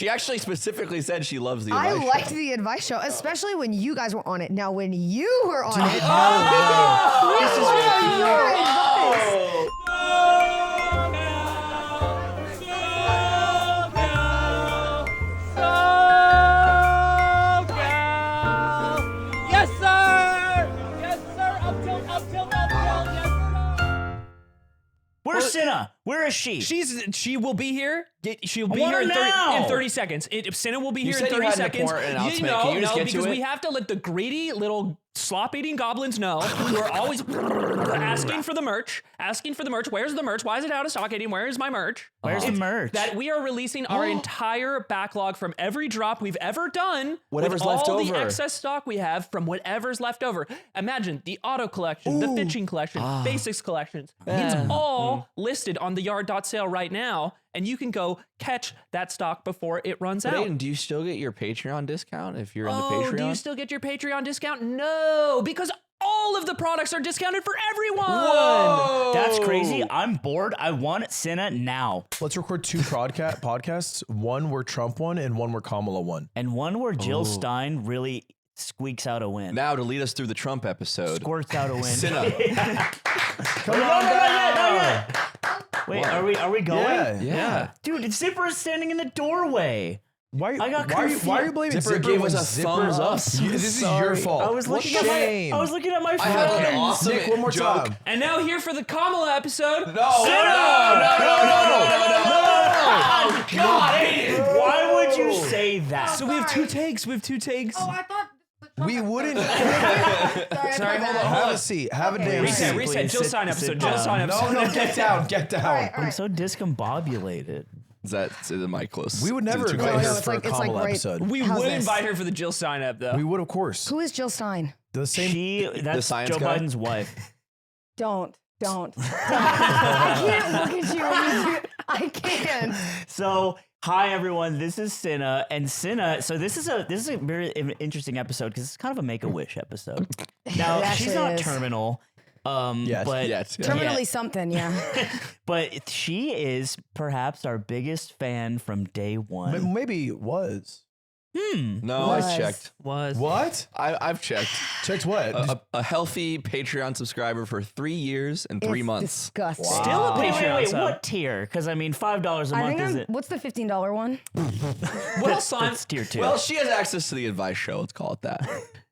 She actually specifically said she loves the I advice liked show. the advice show, especially when you guys were on it. Now, when you were on it, This is your advice. Yes, sir! Yes, sir! Up tilt, yes, sir! Where's Cinna? Where is she? She will be here. She'll be want here her in now. 30 seconds. Cinna will be here in said you 30 had an seconds. important announcement. Can you just get to because it? we have to let the greedy little slop-eating goblins know who are always asking for the merch. Where's the merch? Why is it out of stock? Aiden, where is my merch? Where's the merch? That we are releasing our entire backlog from every drop we've ever done. Whatever's with all left the over. excess stock we have from whatever's left over. Imagine the auto collection, the fishing collection, basics collections. It's all listed on the yard.sale right now, and you can go catch that stock before it runs But out. Aiden, do you still get your Patreon discount if you're in the Patreon? Do you still get your Patreon discount? No, because all of the products are discounted for everyone. Whoa! That's crazy. I'm bored. I want Cinna now. Let's record 2 podcasts. One where Trump won and one where Kamala won. And one where Jill Stein really squeaks out a win. Now to lead us through the Trump episode. Squirts out a win. Cinna. Come on down. Wait, are we going? Yeah. Dude, Zipper is standing in the doorway. Why I got are you confused. blaming Zipper Zipper gave when us a Zipper's thumbs up. This is your fault. I was looking at shame. my I had an friends. awesome Nick, one more joke. time. And now here for the Kamala episode. No. Oh, God, Aiden, why would you say that? So we have 2 takes. Oh, I thought. We wouldn't. Sorry, hold on. Have a seat. Have a damn seat. Reset. Jill Stein episode. sit Jill down. Stein episode. No, get down. Get down. I'm so discombobulated. Is the mic close? We would to never the invite mic? her it's for a like- it's like Kamala right- episode. We How's would this? invite her for the Jill Stein ep, though. We would, of course. Who is Jill Stein? The same. That's science Joe guy? Biden's wife. Don't. I can't look at you. I can't. So, hi everyone. This is Cinna, and Cinna. So this is a very interesting episode because it's kind of a Make-A-Wish episode. Now It she's actually not is. terminal. Yes. But Yes. Terminally something, yeah. but she is perhaps our biggest fan from day one. Maybe it was. No, Was. I checked. What? I've checked. Checked what? A healthy Patreon subscriber for 3 years and 3 It's months. disgusting. Still a Patreon Wait, sub. what tier? Because I mean, $5 a I month think isn't. what's the $15 one? Well, son. That's tier 2. Well, she has access to the advice show. Let's call it that.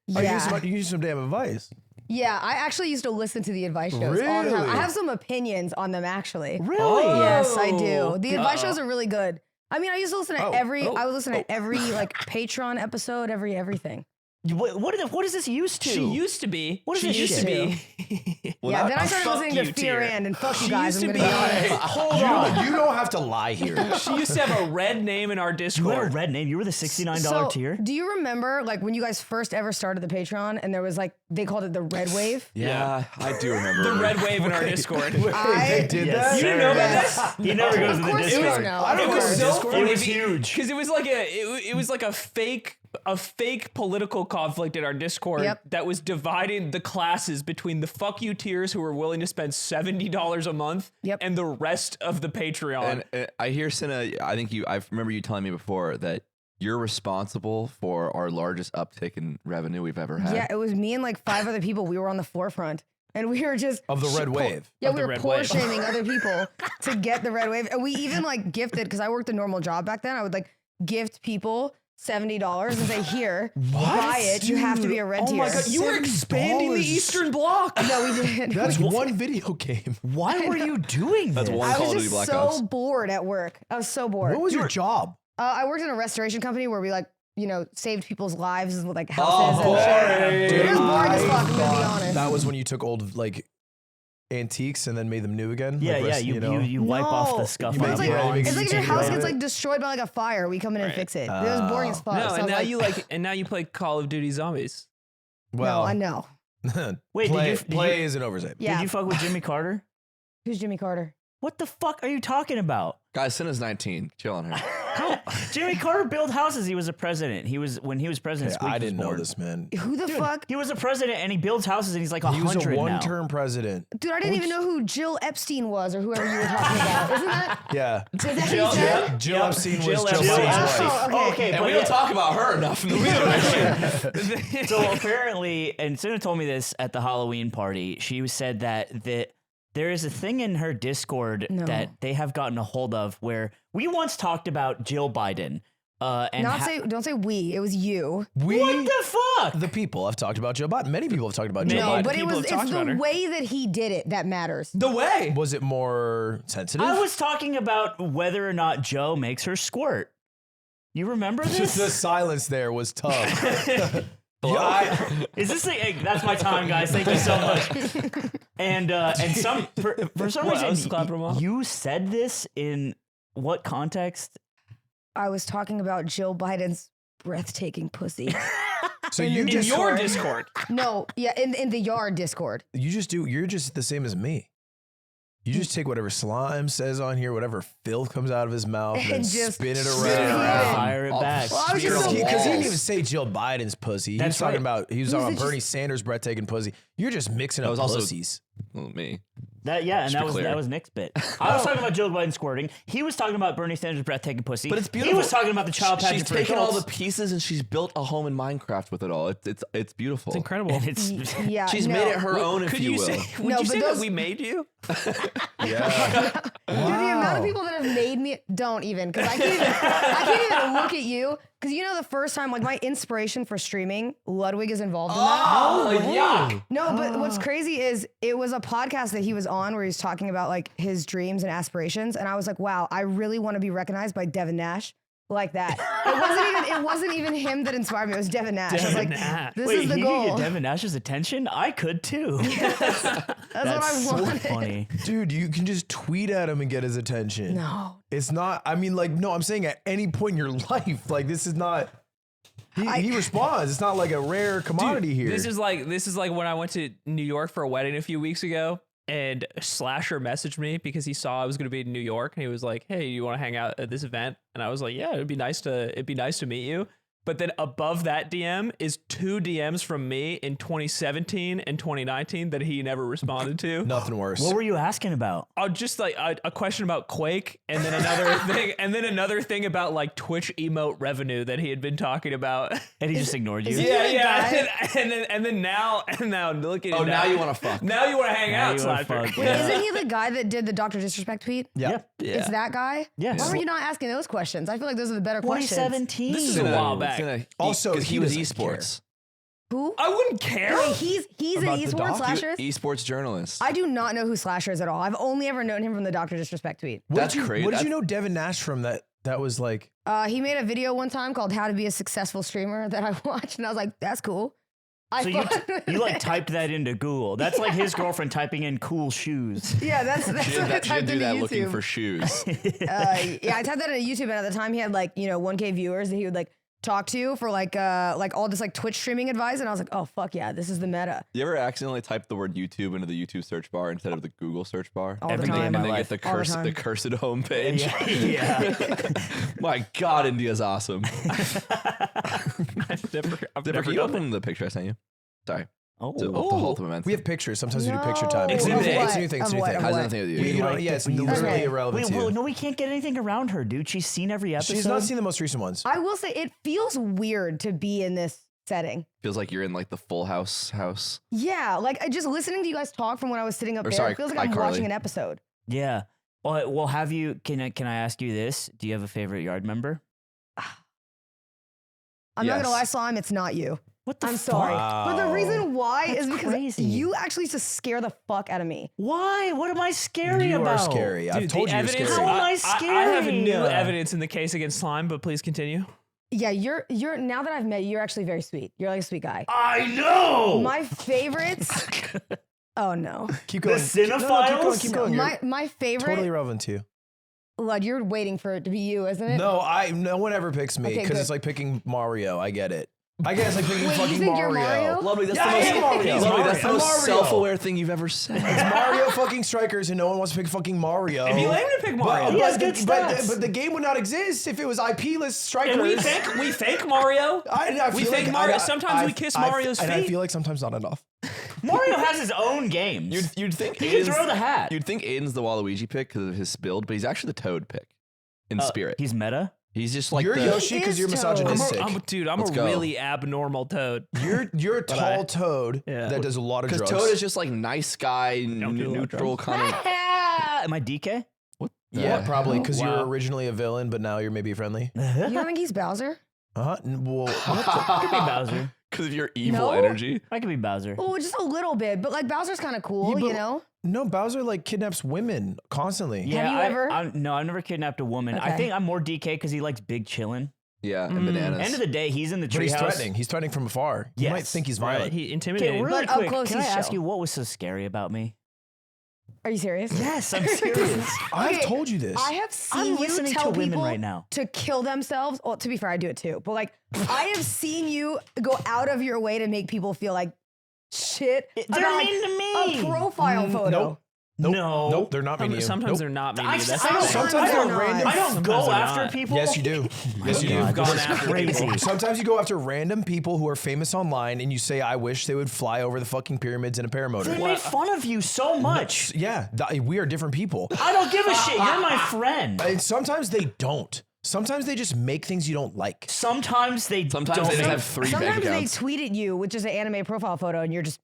You use some damn advice. Yeah, I actually used to listen to the advice shows all the time. Really? I have some opinions on them, actually. Really? Yes, I do. The advice shows are really good. I mean, I used to listen to I would listen to every like Patreon episode, everything. What is this used to? She used to be. What is she this used to shit? be. Well, Yeah, now- then I started fuck listening you, to Fear Tyr. and fuck you She guys, used I'm to gonna be- be honest. Hold on. You don't have to lie here. She used to have a red name in our You had a Discord. red name. You were the $69 So, tier. do you remember like when you guys first ever started the Patreon and there was like they called it the Red Wave? Yeah, I do remember. The it. red wave in our Discord. They did Yes, that? sir. You didn't know about Yes. He never goes to Of the course you Discord. don't know. I don't Of go to course. Discord. It was huge. Because it was like it was like a fake political conflict in our Discord Yep. that was dividing the classes between the fuck you tiers who were willing to spend $70 a month Yep. and the rest of the Patreon. And I hear Cinna. I remember you telling me before that you're responsible for our largest uptick in revenue we've ever had. Yeah, it was me and like 5 other people. We were on the forefront. And we were just Of the red wave. Yeah, Of we the were red poor wave. shaming other people to get the red wave. And we even like gifted, because I worked a normal job back then. I would like gift people $70 and say, here, buy it. You have to be a red tier. oh my god, you were expanding the $70. Eastern Bloc. No, we didn't. That's one video game. Why were you doing That's this? one I Call was of Duty just Black so Ops. bored at work. I was so bored. What was your job? I worked in a restoration company where we like, saved people's lives with like houses and shit. It was boring as fuck, I'm gonna be honest. That was when you took old like antiques and then made them new again. Yeah, Like, yeah. rest- You wipe off the scuff You on make the it- bronze. make It's like if your YouTube house video. gets like destroyed by like a fire. We come in and fix it. It was boring as fuck. No, So I and was now you play Call of Duty Zombies. Well, no, I know. Wait, did play you- is an oversight. Yeah. Did you fuck with Jimmy Carter? Who's Jimmy Carter? What the fuck are you talking about? Guys, Cinna's 19. Chill on her. Jimmy Carter built houses. He was a president. When he was president. Squeak I was didn't know born. this, man. Who the fuck? He was a president and he builds houses and he's like He was 100 a now. one-term president. Dude, I didn't even know who Jill Epstein was or whoever you were talking about. Isn't that? Yeah. Is that who you said? Jill Epstein was Jill Joe Epstein. Biden's wife. Oh, okay. And we don't talk about her enough in the video. So apparently, and Cinna told me this at the Halloween party. She said that there is a thing in her Discord that they have gotten a hold of where we once talked about Jill Biden. And Don't say we. It was you. what the fuck? The people have talked about Joe Biden. Many people have talked about Joe No, Biden. but people have it's talked about the her. way that he did it that matters. The way. Was it more sensitive? I was talking about whether or not Joe makes her squirt. You remember this? The silence there was tough. Is this that's my time, guys? Thank you so much. And for some What, I was clapping reason, them off? you said this in what context? I was talking about Jill Biden's breathtaking pussy. So In you the In just your Discord. No, yeah, in the yard Discord. you're just the same as me. You just take whatever Slime says on here, whatever filth comes out of his mouth, and And just spin it spin around. it around. Fire it back. Well, I was just so Because he didn't balls. even say Jill Biden's pussy. He That's was talking right. about Who's Bernie it just- Sanders' breathtaking pussy. You're just mixing up was also- pussies. Well, me. And Just that be was clear. Nick's bit. I was talking about Joe Biden squirting. He was talking about Bernie Sanders' breathtaking pussy. But it's He beautiful. was talking about the child pageant She's for taken all the adults. pieces and she's built a home in Minecraft with it all. It's beautiful. It's incredible. And it's Yeah, She's no. made it her own, if Could you you will. say? Would No, you but say those- that we made you? Yeah. Dude, the amount of people that have made me don't even because I can't even look at you because you know the first time like my inspiration for streaming Ludwig is involved in that. Oh, yeah. No, but what's crazy is it was a podcast that he was on where he was talking about like his dreams and aspirations, and I was like, wow, I really want to be recognized by Devin Nash like that. It wasn't even him that inspired me. It was Devin Nash. I was Devin like, Nash. this Wait, is the he goal. could get Devin Nash's attention? I could too. That's what I so wanted. funny. Dude, you can just tweet at him and get his attention. No. It's not, I mean, like, no, I'm saying at any point in your life, like, this is not, he responds. It's not like a rare commodity here. This is like when I went to New York for a wedding a few weeks ago, and Slasher messaged me because he saw I was going to be in New York, and he was like, "Hey, you want to hang out at this event?" And I was like, "Yeah, it'd be nice to meet you." But then above that DM is 2 DMs from me in 2017 and 2019 that he never responded to. Nothing worse. What were you asking about? Just like a question about Quake, and then another thing about like Twitch emote revenue that he had been talking about. And he just ignored you. is he- Yeah. And then now look at Oh, it now you want to fuck. Now you want to hang Now out, you wanna Slasher. fuck, Wait, yeah. isn't he the guy that did the Dr. Disrespect tweet? Yeah. It's that guy? Yeah. Why were you not asking those questions? I feel like those are the better questions. 2017. This is a while back. Also, because he he was doesn't esports. Who? I wouldn't care. Wait, he's an About the esports doc? slasher? Esports journalist. I do not know who Slasher is at all. I've only ever known him from the Dr. Disrespect tweet. That's crazy. What did you know Devin Nash from that was like, He made a video one time called "How to Be a Successful Streamer" that I watched, and I was like, "That's cool." So you like typed that into Google. That's like his girlfriend typing in cool shoes. yeah, that's She what I did that, typed do into that YouTube. looking for shoes. Yeah, I typed that into YouTube, and at the time he had like 1K viewers that he would like talk to for like all this like Twitch streaming advice, and I was like, oh fuck yeah, this is the meta. You ever accidentally type the word YouTube into the YouTube search bar instead of the Google search bar? All the Every day time. in my And then life. get the All the cursed time. the cursed homepage. Yeah. My God, India's awesome. I've never Dipper, can you done that. open the picture I sent you? Sorry. Oh. The whole momentum. we have pictures. Sometimes we do picture time. No. Exhibit A. It's a new thing. It's a new Of what? thing. Of Has what? nothing to do with You you. know, yeah, it's Okay. literally irrelevant Wait, to you. well, no, we can't get anything around her, dude. She's seen every episode. She's not seen the most recent ones. I will say it feels weird to be in this setting. Feels like you're in like the Full House. Yeah, like just listening to you guys talk from when I was sitting up Or there, sorry, it feels like I'm iCarly. watching an episode. Yeah. Well, have you? Can I ask you this? Do you have a favorite yard member? I'm not gonna Yes. lie, Slime, it's not you. What the I'm fuck? sorry. But the reason why That's is because crazy. you actually used to scare the fuck out of me. Why? What am I scary You about? are scary. I've Dude, told the you you're evidence. scary. How am I I have scary? new evidence in the case against Slime, but please continue. Yeah, you're now that I've met you, you're actually very sweet. You're like a sweet guy. I know. My favorites. Oh no. Keep going. cinnafiles? Keep going. You're My favorite. totally relevant to you. Lud, you're waiting for it to be you, isn't it? No, no one ever picks me Okay, because good. it's like picking Mario. I get it. I guess like picking Wait, you fucking think you're Mario? Ludwig, that's Yeah, I am Mario. Ludwig, that's the I'm most Mario. self-aware thing you've ever said. It's Mario fucking Strikers, and no one wants to pick fucking Mario. It'd be lame to pick Mario. He has good stats. but the game would not exist if it was IP-less Strikers. And we take Mario. I We feel thank like Mario. Sometimes we kiss Mario's and I feet. feel like sometimes not enough. Mario has his own games. You'd think He can throw the hat. You'd think Aiden's the Waluigi pick because of his build, but he's actually the Toad pick in spirit. He's meta. He's just like You're the, Yoshi because you're is Toad. misogynistic. I'm Let's a go. really abnormal Toad. You're a tall toad Yeah. that does a lot of because drugs. Toad is just like nice guy, do a lot of neutral kind of. Am I DK? What? Yeah, probably because you Wow. were originally a villain, but now you're maybe friendly. You don't think he's Bowser? Well, I could be Bowser. Because of your evil No? energy. I could be Bowser. Oh, just a little bit, but like Bowser's kind of cool, Yeah, but- you know? no, Bowser like kidnaps women constantly. Yeah, you ever? No, I've never kidnapped a woman. I Okay. think I'm more DK because he likes big chillin'. Yeah, and bananas. End of the day, he's in the But he's treehouse. threatening. He's threatening from afar. You Yes. might think he's Right. violent. He Okay, intimidated. really But up quick, close, can I he's ask chill. you what was so scary about me? Are you serious? Yes, I'm serious. I've Okay, told you this. I have seen I'm listening you to tell women people right now. to kill themselves. Well, to be fair, I do it too. But like, I have seen you go out of your way to make people feel like shit. They're about, like, mean to me. A profile photo. Nope. No. Nope, they're not mean to you. Sometimes Nope. they're not mean to I you. That's don't- the thing. Sometimes I they're don't random. I don't Sometimes go they're after not. people. Yes, you do. Yes, you do. You've gone after crazy. people. Sometimes you go after random people who are famous online and you say, I wish they would fly over the fucking pyramids in a paramotor. They make fun of you so much. Yeah, we are different people. I don't give a shit. You're my friend. And sometimes they don't. Sometimes they just make things you don't like. Sometimes they Sometimes don't. they just have 3 bank Sometimes they accounts. tweet at you with just an anime profile photo and you're just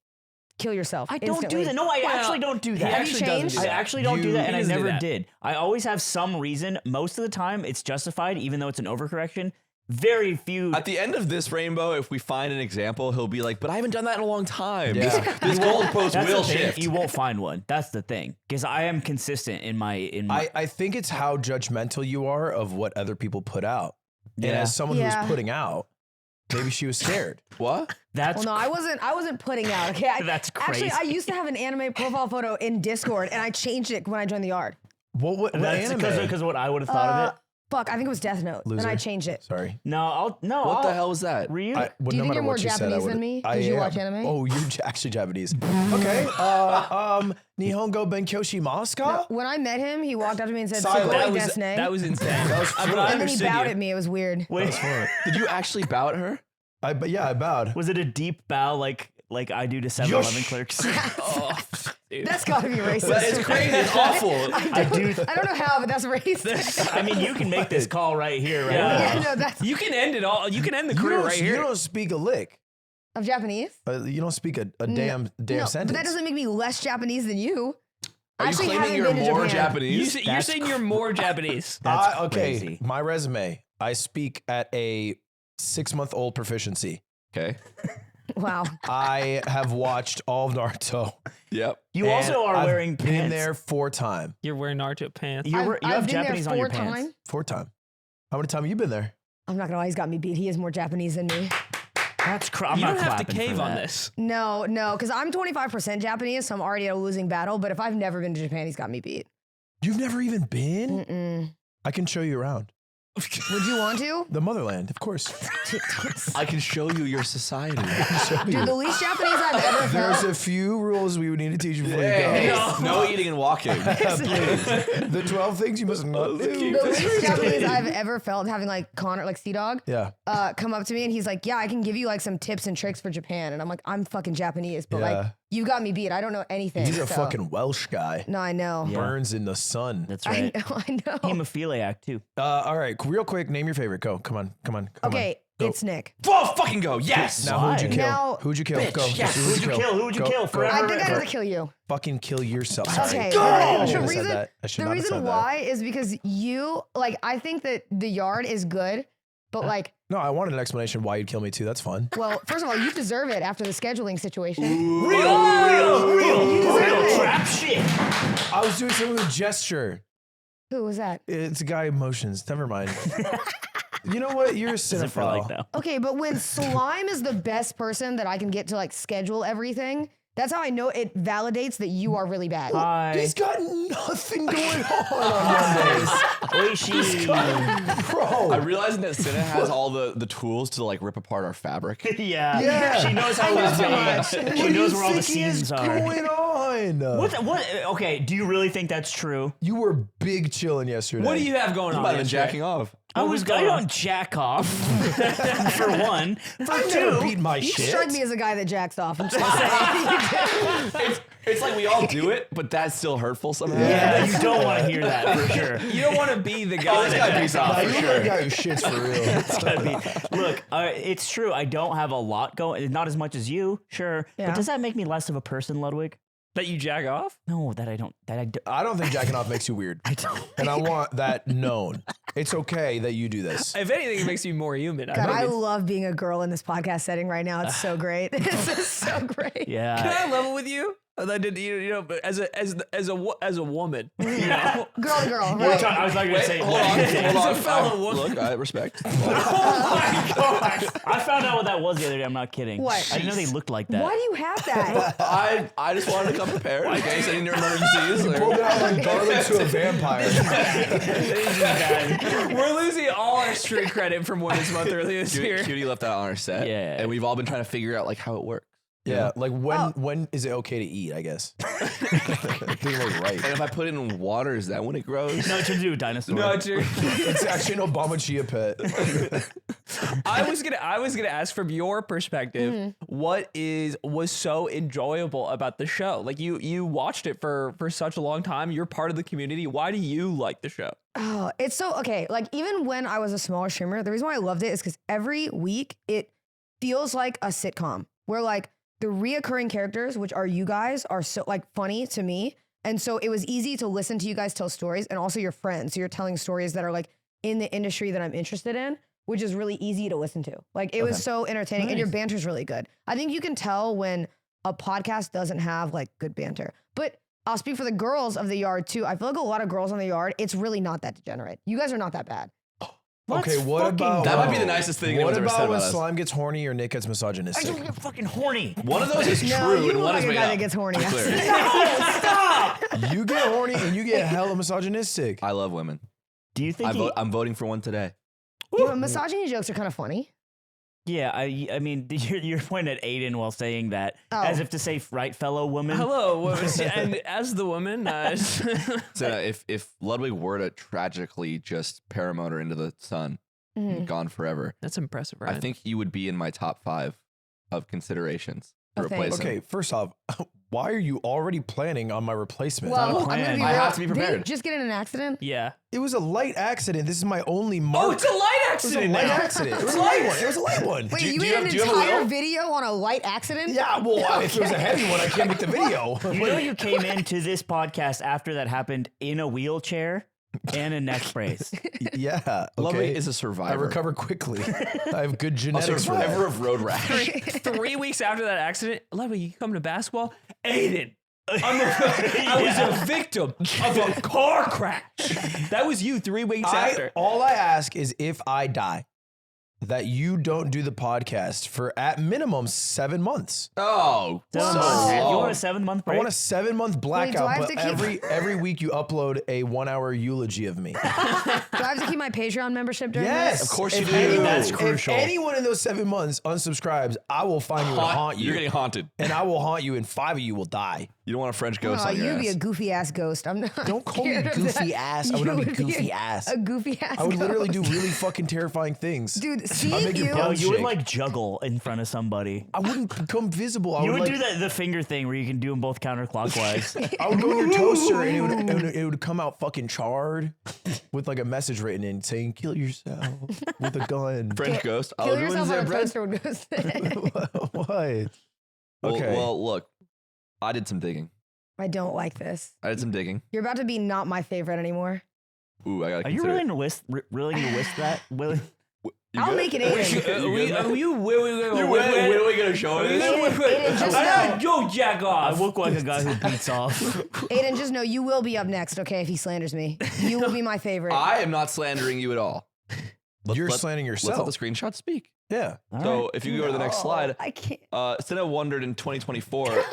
kill yourself. I don't instantly. do that. No, I actually don't do that. Have you changed? I actually don't do You- that, and he I doesn't do never that. did. I always have some reason. Most of the time, it's justified, even though it's an overcorrection. Very few. At the end of this rainbow, if we find an example, he'll be like, but I haven't done that in a long time. Yeah. This goalpost That's will the thing. shift. You won't find one. That's the thing, because I am consistent in my. I think it's how judgmental you are of what other people put out. And Yeah. as someone Yeah. who's putting out, maybe she was scared. What? That's Well, no, I wasn't putting out. Okay, That's Actually, I crazy. used to have an anime profile photo in Discord, and I changed it when I joined the yard. What that's anime? because of what I would have thought of it. Fuck, I think it was Death Note, Loser. and I changed it. Sorry. No, What the hell was that? Ryu? Well, Do you no think matter you're more what you said, I Japanese than would've- me? I 'Cause you am. watch anime? Oh, you're actually Japanese. Okay. Nihongo Benkyoshi Masuka? When I met him, he walked up to me and said, Silent. "Sugoi That desu was ne." insane. was But I And then he understood bowed you. at me. It was weird. Wait, Did you actually bow at her? I bowed. was it a deep bow like I do to 7-Eleven Yosh. clerks? Oh, dude. That's gotta be racist. That is crazy. It's awful. I do. I don't know how, but that's racist. I mean, you can make this call right here, right Yeah. now. Yeah, no, that's You can end it all. You can end the You career don't, right you here. don't speak a lick. of Japanese. You don't speak a damn No, sentence. but that doesn't make me less Japanese than you. Are you Actually, claiming haven't you're been to more Japan. Japanese? You're That's saying you're more Japanese. That's okay, crazy. my resume. I speak at a 6-month-old proficiency. Okay. Wow. I have watched all of Naruto. Yep. You also and are I've wearing been pants. there 4 times. You're wearing Naruto pants. You I've have been there Japanese on your 4 pants. times. 4 times. How many times have you been there? I'm not gonna lie, he's got me beat. He is more Japanese than me. That's I'm You not don't have to clapping for cave on that. this. No, because I'm 25% Japanese, so I'm already at a losing battle. But if I've never been to Japan, he's got me beat. You've never even been? Mm-mm. I can show you around. Would you want to? The motherland, of course. I can show you your society. Dude, the least Japanese I've ever There's felt. a few rules we would need to teach you before Hey, you go. no eating and walking. The 12 things you must not do. The least Japanese I've ever felt having like Connor, like Sea-Dog, Yeah. come up to me and he's like, "Yeah, I can give you like some tips and tricks for Japan." And I'm like, "I'm fucking Japanese, but Yeah. like you got me beat. I don't know anything." He's a so- fucking Welsh guy. No, I know. Yeah. Burns in the sun. That's I right. know. I know. Hemophiliac too. All right, real quick, name your favorite. Go. Come on. Okay, Go. it's Nick. Oh, fucking go. Yes. Now, who'd you Why? kill? Now- Who'd you kill? Bitch, Go. yes. Who'd you kill? Who'd you Go. kill? Go. Forever. I think I'd Forever. have to kill you. Fucking kill yourself. Sorry. Okay. Go! I The shouldn't have said reason, that. I should the not have reason said that. why is because you like. I think that the yard is good, but like, No, I wanted an explanation why you'd kill me too. That's fun. well, first of all, you deserve it after the scheduling situation. Real trap shit. I was doing something with a gesture. Who was that? It's a guy emotions. Never mind. You know what? You're a Does it feel cinephile. like though? Okay, but when Slime is the best person that I can get to like schedule everything, That's how I know it validates that you are really bad. Hi. He's got nothing going on Mondays. Bro. I realized that Cinna has all the tools to like rip apart our fabric. Yeah. She knows how it's made. She knows where all the seams are. What's going on? What? Okay, do you really think that's true? You were big chilling yesterday. What do you have going You on? might have been yesterday? jacking off. I don't jack off. For one. For I never two. beat my You shit. strike me as a guy that jacks off. I'm just saying. It's like we all do it, but that's still hurtful somehow. Yeah, you don't want to hear that for sure. You don't want to be the guy this that guy jacks beats off. off. Nah, for you sure. look like your shit's for real. It's gotta be. Look, it's true. I don't have a lot going. Not as much as you, sure. Yeah. But does that make me less of a person, Ludwig? That you jack off? No, that I don't. I don't think jacking off makes you weird. I don't. And I want that known. It's okay that you do this. If anything, it makes you more human. God, I love being a girl in this podcast setting right now. It's so great. This is so great. Yeah. Can I level with you? That did but as a woman, you know. Girl to girl, We're right? I was not going to say Hold on, anything. hold on. As a fellow woman. Look, I respect. Oh my gosh. I found out what that was the other day. I'm not kidding. What? I didn't know they looked like that. Why do you have that? I just wanted to come prepared in case any emergencies. Pulled Or, out like Garland to a vampire. We're losing all our street credit from Women's Month earlier this year. Cutie left that on our set. Yeah. And we've all been trying to figure out like how it works. Yeah, like when is it okay to eat, I guess? It didn't look right. And if I put it in water, is that when it grows? No, it should do with dinosaur. No, it's your, It's actually an Obama chia pet. I was gonna ask from your perspective, what was so enjoyable about the show? Like you watched it for such a long time. You're part of the community. Why do you like the show? Oh, it's so okay. Like even when I was a smaller streamer, the reason why I loved it is because every week it feels like a sitcom where like the reoccurring characters, which are you guys, are so like funny to me. And so it was easy to listen to you guys tell stories and also your friends. So you're telling stories that are like in the industry that I'm interested in, which is really easy to listen to. Like it was so entertaining and your banter's really good. I think you can tell when a podcast doesn't have like good banter. But I'll speak for the girls of the yard too. I feel like a lot of girls on the yard, it's really not that degenerate. You guys are not that bad. Okay, what about That might be the nicest thing What anyone's ever said about when about us. slime gets horny or Nick gets I misogynistic? don't get fucking horny. One of those is No, true you and look one like is a made guy up. that gets horny. To be clear. Stop. You get horny and you get hella misogynistic. I love women. Do you think? I'm voting for one today. You know, misogyny jokes are kind of funny. Yeah, I mean, you're pointing at Aiden while saying that, Oh. as if to say, right, fellow woman. Hello, and as the woman, So if Ludwig were to tragically just paramotor into the sun, gone forever, that's impressive, right? I think you would be in my top 5 of considerations to Oh, replace him. Okay, first off, why are you already planning on my replacement? Well, I'm plan. gonna be I real. have to be Did he prepared. just get in an accident? yeah. It was a light accident. This is my only mark. Oh, it's a light It was a accident. light now. accident. It was a light one. It was a light one. Wait, Do you you made an have- do you have a entire wheel? video on a light accident? Yeah, well, if it was a heavy one, I can't make the video. You know, you came into this podcast after that happened in a wheelchair and a neck brace. Yeah. Ludwig Okay. is a I survivor. recover quickly. I have good A genetics for that. survivor of road rash. 3 weeks after that accident, Ludwig, you come to basketball? Aiden, I was a victim of a car crash. That was you 3 weeks after. All I ask is if I die, that you don't do the podcast for at minimum 7 months. Oh, So, so you long. want a 7-month break? I want a 7-month blackout, I have but to keep- every week you upload a 1-hour eulogy of me. Do I have to keep my Patreon membership during Yes, this? Of course you If do. anyone- That's crucial. If anyone in those 7 months unsubscribes, I will find you and haunt you. You're getting haunted. And I will haunt you, and 5 of you will die. You don't want a French ghost Oh, on your you'd be a ass. goofy ass ghost. I'm not. Don't call me scared of goofy that. ass. I would You not be would goofy a, ass. A goofy ass. I would literally do ghost. really fucking terrifying things. Dude, I'll seeing make your you. No, bones you would shake. like juggle in front of somebody. I wouldn't become visible. I You would would like, do the finger thing where you can do them both counterclockwise. I would go in your toaster and it would come out fucking charred with like a message written in saying "kill yourself" with a gun. French ghost. Kill Oh, yourself on a bread. toaster would go sick. What? Well, Okay. well, look, I did some digging. I don't like this. I did some digging. You're about to be not my favorite anymore. Ooh, I gotta Are you consider willing it. to whisk that? Willing? You I'll good? make it Aiden. You really gonna show us? Aiden, just know. Yo, jack I off. look like a guy who beats off. Aiden, just know you will be up next, okay, if he slanders me. You will be my favorite. I am not slandering you at all. You're let- slandering Let's let yourself. the screenshot speak. Yeah. So if you go to the next slide, I can't. Cinna wondered in 2024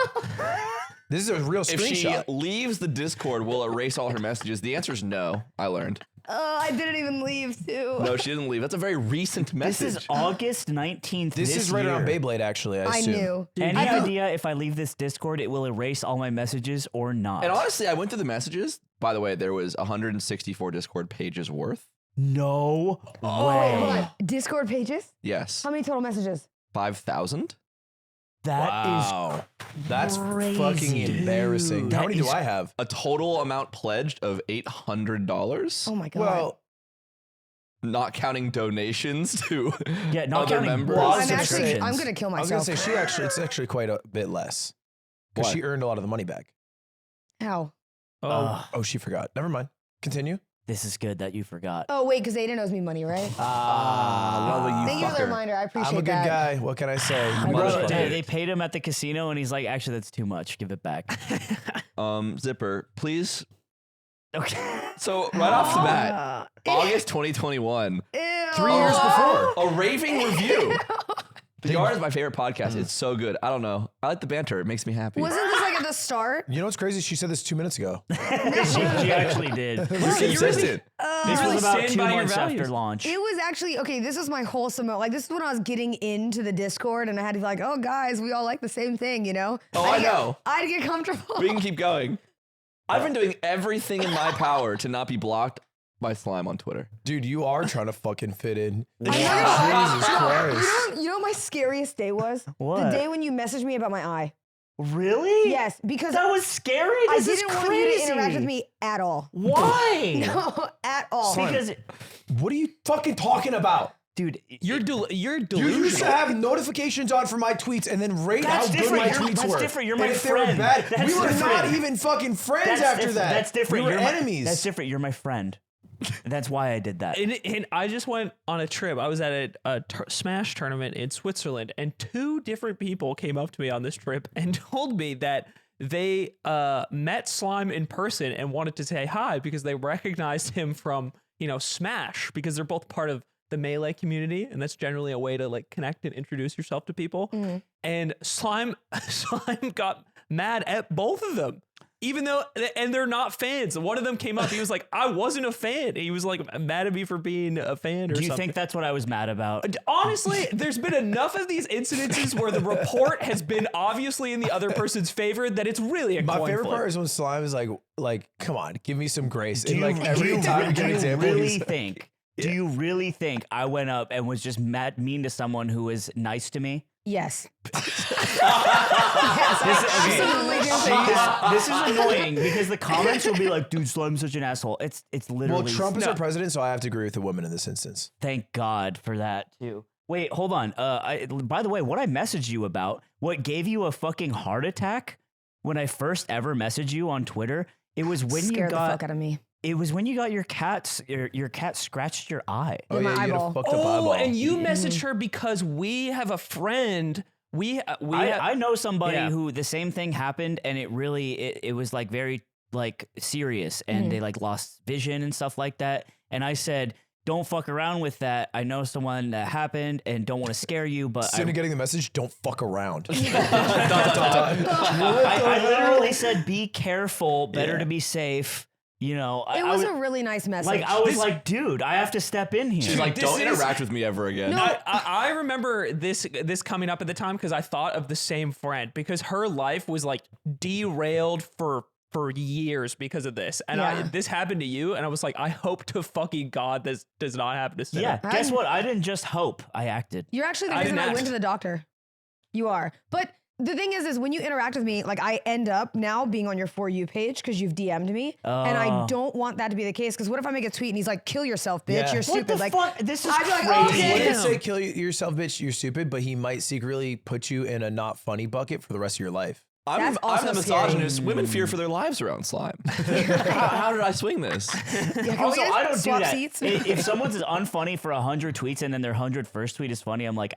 This is a real if she screenshot. leaves the Discord, will erase all her messages. The answer is no. I learned. Oh, I didn't even leave too. No, she didn't leave. That's a very recent message. This is August 19th. This is right year. around Beyblade, actually. I I assume. knew. Any idea if I leave this Discord, it will erase all my messages or not? And honestly, I went through the messages. By the way, there was 164 Discord pages worth. No Wait, hold way. on. Discord pages? Yes. How many total messages? 5,000. That is Wow. That's crazy, fucking embarrassing. dude. How That many do is- I have? A total amount pledged of $800. Oh my god. Well, Not counting donations to Yeah, not other counting members. blogs I'm and actually, subscriptions. I'm gonna kill I was gonna myself. say it's actually quite a bit less because What? she earned a lot of the money back. How? Ugh, Oh, she forgot. Never mind. Continue. this is good that you forgot. Oh wait, because Aiden owes me money, right? Lovely, you Thank you for the fucker. reminder. I appreciate I'm a good that. guy. What can I say? You Bro, motherfucker. They paid him at the casino, and he's like, "Actually, that's too much. Give it back." Zipper, please. Okay. So right off the bat, Uh, August 2021, Ew. 3 years before. a raving review. The Yard is my favorite podcast. It's so good. I don't know. I like the banter. It makes me happy. Wasn't this like at the start? You know what's crazy? She said this 2 minutes ago. she actually did. You're consistent. This really was about stand 2 by your months after values. launch. It was actually okay. This is my wholesome moment. Like this is when I was getting into the Discord, and I had to be like, "Oh, guys, we all like the same thing," you know? Oh, I know. I had to get comfortable. We can keep going. I've been doing everything in my power to not be blocked by slime on Twitter. Dude, you are trying to fucking fit in. I'm not gonna lie. Jesus Christ. You know what my scariest day was? What? The day when you messaged me about my eye. Really? Yes, because That was scary. I This is didn't want you to crazy. interact with me at all. Why? No, at all. Slime. Because, What are you fucking talking about? dude, You're You used to delusional. have notifications on for my tweets and then rate That's how good different. my You're- tweets that's were. different. You're And my if they were friend. bad, That's we were not different. even fucking friends that's after different. that. That's different. We were You're enemies. That's different. You're my friend. That's why I did that. And I just went on a trip. I was at a Smash tournament in Switzerland, and 2 different people came up to me on this trip and told me that they met Slime in person and wanted to say hi because they recognized him from, Smash, because they're both part of the Melee community, and that's generally a way to like connect and introduce yourself to people. And Slime got mad at both of them. Even though, and they're not fans. One of them came up. He was like, I wasn't a fan. He was like mad at me for being a fan or Do you something. think that's what I was mad about? Honestly, there's been enough of these incidences where the report has been obviously in the other person's favor that it's really a My coin favorite flip. part is when Slime is like, come on, give me some grace. Do And you, like every time we get an example, really he's think? Do you really think I went up and was just mean to someone who was nice to me? Yes. Absolutely. This is annoying because the comments will be like, "Dude, Slime's such an asshole." It's literally. well, Trump is No. our president, so I have to agree with the woman in this instance. Thank God for that too. Wait, hold on. By the way, what I messaged you about, what gave you a fucking heart attack when I first ever messaged you on Twitter? It was when Scared you the got. fuck out of me. It was when you got your cat scratched your eye. Oh In my yeah, you get a eyeball. fucked up Oh, eyeball. and you messaged her because we have a friend. I know somebody Yeah. who the same thing happened, and it really it was like very like serious, and they like lost vision and stuff like that. And I said, don't fuck around with that. I know someone that happened, and don't want to scare you, but Soon to getting the message, don't fuck around. I literally said, be careful. Better to be safe. You know, It was a really nice message. I was like, dude, I have to step in here. She's like, this don't is- interact with me ever again. No. I remember this coming up at the time because I thought of the same friend because her life was like derailed for years because of this. And Yeah. this happened to you, and I was like, I hope to fucking God this does not happen to Cinna. yeah, guess what? I didn't just hope. I acted. You're actually the I reason didn't I went act. to the doctor. You are. But the thing is when you interact with me, like I end up now being on your For You page because you've DM'd me. And I don't want that to be the case because what if I make a tweet and he's like, kill yourself, bitch, Yeah. you're What stupid. the like, fuck? This is I'd be like, crazy. okay. He wouldn't Damn. say kill yourself, bitch, you're stupid, but he might secretly put you in a not funny bucket for the rest of your life. I'm That's the also misogynist. Women fear for their lives around slime. how did I swing this? Yeah, can Also, we I don't do swap that. seats? If someone's unfunny for 100 tweets and then their 101st tweet is funny, I'm like,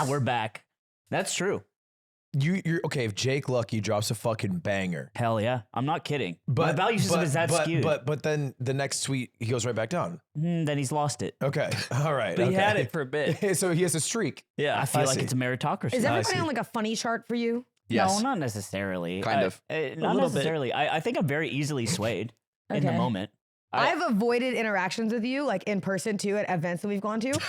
we're back. That's true. you're okay. If Jake Lucky drops a fucking banger, Hell yeah. I'm not kidding. My value system is that skewed. But then the next tweet he goes right back down. Then he's lost it. Okay, all right. But okay. he had it for a bit. So he has a streak. Yeah. I feel like see. it's a meritocracy. Is everybody see. on like a funny chart for you? Yes. No, not necessarily. Kind of. Not little bit. necessarily. I think I'm very easily swayed in the Okay. moment. I've avoided interactions with you, like in person too, at events that we've gone to, just